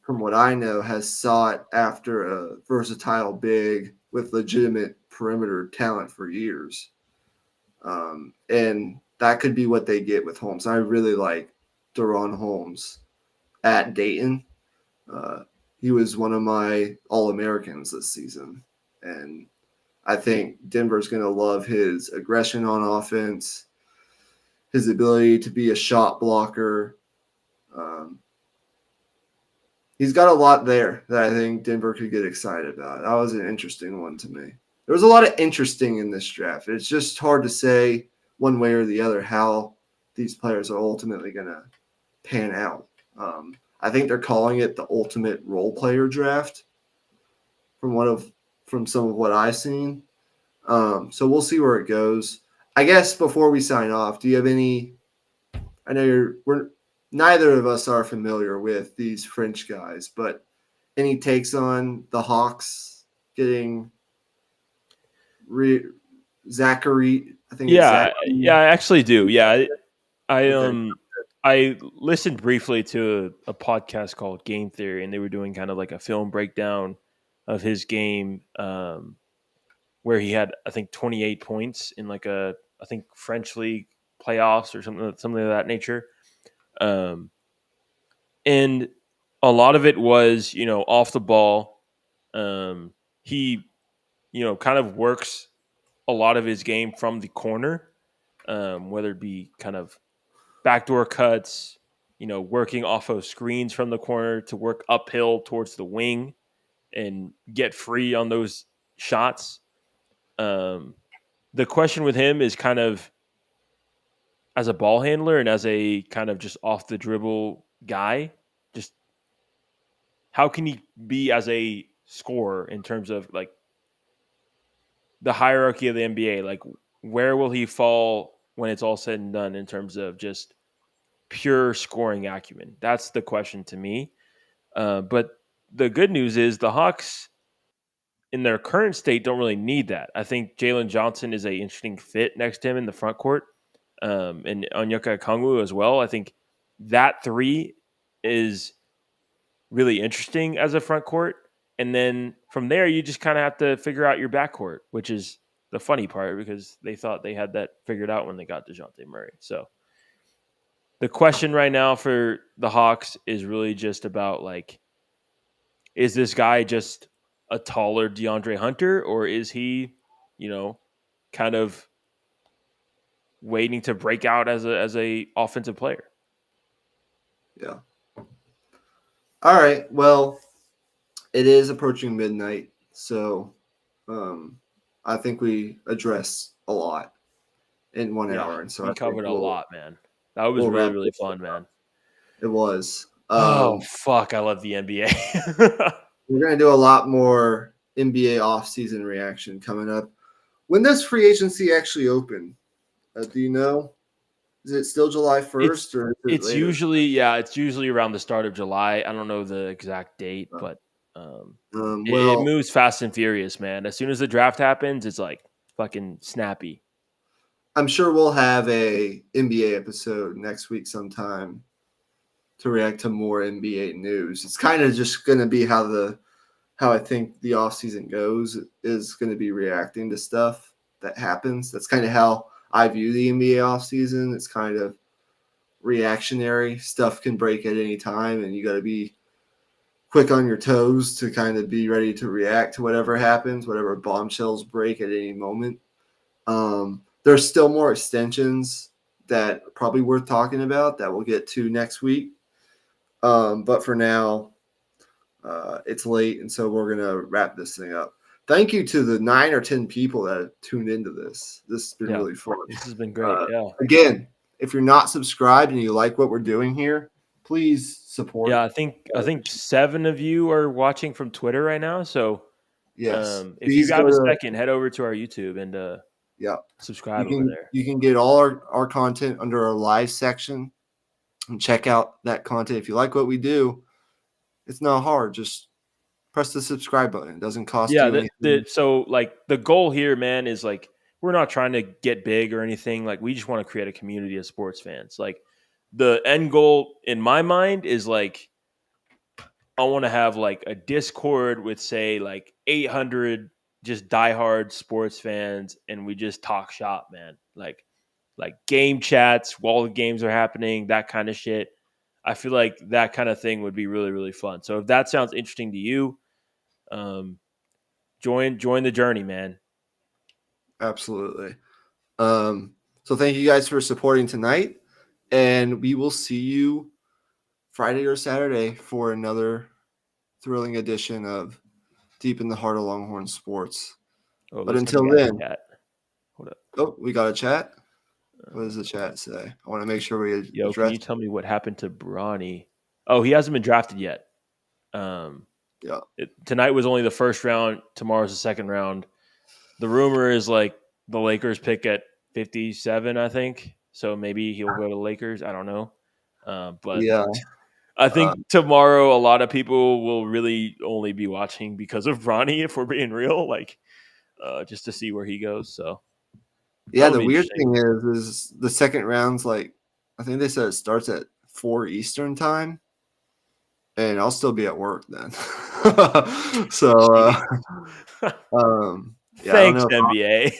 from what I know, has sought after a versatile big with legitimate perimeter talent for years. And that could be what they get with Holmes. I really like Deron Holmes at Dayton. He was one of my All-Americans this season. And I think Denver's going to love his aggression on offense, his ability to be a shot blocker. He's got a lot there that I think Denver could get excited about. That was an interesting one to me. There was a lot of interesting in this draft. It's just hard to say one way or the other how these players are ultimately going to pan out. I think they're calling it the ultimate role player draft from some of what I've seen. So we'll see where it goes. I guess before we sign off, do you have any? I know we're neither of us are familiar with these French guys, but any takes on the Hawks getting Zachary? I think it's Yeah, Zachary. yeah, I actually do. Yeah, I Okay. I listened briefly to a podcast called Game Theory, and they were doing kind of like a film breakdown of his game, where he had I think 28 points in like a I think French league playoffs or something of that nature, um, and a lot of it was off the ball. He kind of works a lot of his game from the corner, whether it be kind of backdoor cuts, working off of screens from the corner to work uphill towards the wing and get free on those shots. Um, the question with him is kind of as a ball handler and as a kind of just off the dribble guy, just how can he be as a scorer in terms of like the hierarchy of the NBA? Like, where will he fall when it's all said and done in terms of just pure scoring acumen? That's the question to me. But the good news is the Hawks, in their current state, don't really need that. I think Jalen Johnson is a interesting fit next to him in the front court, and Onyeka Okongwu as well. I think that three is really interesting as a front court. And then from there, you just kind of have to figure out your backcourt, which is the funny part because they thought they had that figured out when they got DeJounte Murray. So the question right now for the Hawks is really just about like, is this guy just a taller DeAndre Hunter, or is he, kind of waiting to break out as a offensive player? Yeah. All right. Well, it is approaching midnight, so um, I think we address a lot in 1 hour, and so We I think covered a lot, man. That was we'll really, wrap really this fun, up. man. It was. Oh, fuck. I love the NBA. We're gonna do a lot more NBA offseason reaction coming up. When does free agency actually open? Do you know? Is it still July it's 1st or is it it's later? usually it's usually around the start of July. I don't know the exact date, but um, it Well, moves fast and furious, man. As soon as the draft happens, it's like fucking snappy. I'm sure we'll have a NBA episode next week sometime to react to more NBA news. It's kind of just going to be how I think the offseason goes is going to be reacting to stuff that happens. That's kind of how I view the NBA offseason. It's kind of reactionary. Stuff can break at any time, and you got to be quick on your toes to kind of be ready to react to whatever happens, whatever bombshells break at any moment. There's still more extensions that are probably worth talking about that we'll get to next week. But for now, it's late, and so we're going to wrap this thing up. Thank you to the 9 or 10 people that have tuned into this. This has been Yeah, really fun. this has been great. Yeah. Again, if you're not subscribed and you like what we're doing here, please support. Yeah, I think 7 of you are watching from Twitter right now. So Yes. if you Please have go a to second, head over to our YouTube and yeah. subscribe over there. You can get all our content under our live section and check out that content. If you like what we do, it's not hard. Just press the subscribe button. It doesn't cost Yeah, you anything. so like the goal here, man, is like we're not trying to get big or anything. Like we just want to create a community of sports fans. Like the end goal in my mind is like I want to have like a Discord with say like 800 just diehard sports fans, and we just talk shop, man. Like game chats while the games are happening, that kind of shit. I feel like that kind of thing would be really, really fun. So if that sounds interesting to you, um, join the journey, man. Absolutely. So thank you guys for supporting tonight, and we will see you Friday or Saturday for another thrilling edition of Deep in the Heart of Longhorn Sports. Oh, But looks like we until got then, a chat. Hold up. oh, we got a chat. What does the chat say? I want to make sure we Yo, can address. you tell me what happened to Bronny? Oh, he hasn't been drafted yet. Yeah. Tonight was only the first round. Tomorrow's the second round. The rumor is like the Lakers pick at 57, I think. So maybe he'll go to Lakers. I don't know. But Yeah. I think tomorrow a lot of people will really only be watching because of Bronny, if we're being real, like just to see where he goes. So Yeah, that'll the be weird interesting. thing is the second round's like, I think they said it starts at 4 Eastern time, and I'll still be at work then. So, yeah, Thanks, NBA.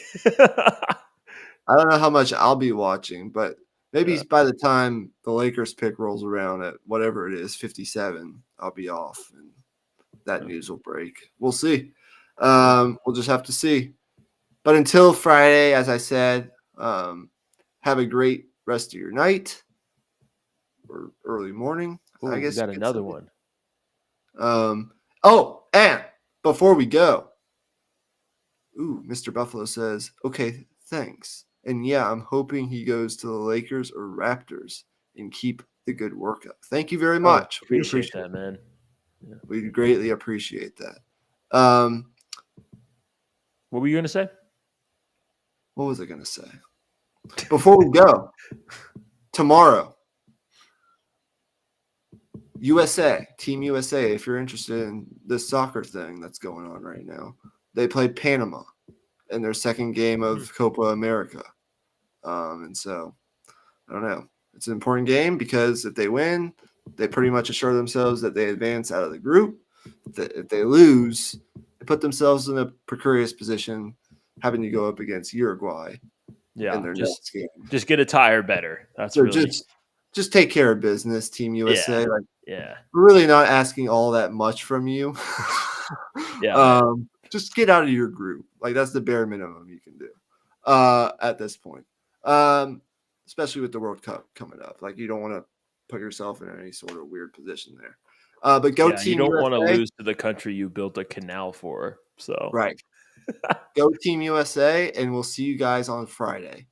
I don't know how much I'll be watching, but maybe Yeah. by the time the Lakers pick rolls around at whatever it is, 57, I'll be off, and that news will break. We'll see. We'll just have to see. But until Friday, as I said, have a great rest of your night or early morning, Oh, I we guess you got could say. another one. And before we go, Mr. Buffalo says, okay, thanks. And yeah, I'm hoping he goes to the Lakers or Raptors and keep the good work up. Thank you very Oh, much. We appreciate appreciate that, it. man. Yeah. We greatly appreciate that. What were you gonna say? What was I going to say? Before we go, tomorrow, USA, Team USA, if you're interested in this soccer thing that's going on right now, they played Panama in their second game of Copa America. And so, I don't know. It's an important game because if they win, they pretty much assure themselves that they advance out of the group. If they lose, they put themselves in a precarious position having to go up against Uruguay in Yeah, their next game. just get a tire better. That's So really just take care of business, Team USA. yeah, Like, yeah, we're really not asking all that much from you. yeah, man. Just get out of your group. Like, that's the bare minimum you can do at this point. Especially with the World Cup coming up. Like, you don't want to put yourself in any sort of weird position there. But go Yeah, you Team don't want to USA. lose to the country you built a canal for. So Right. Go Team USA, and we'll see you guys on Friday.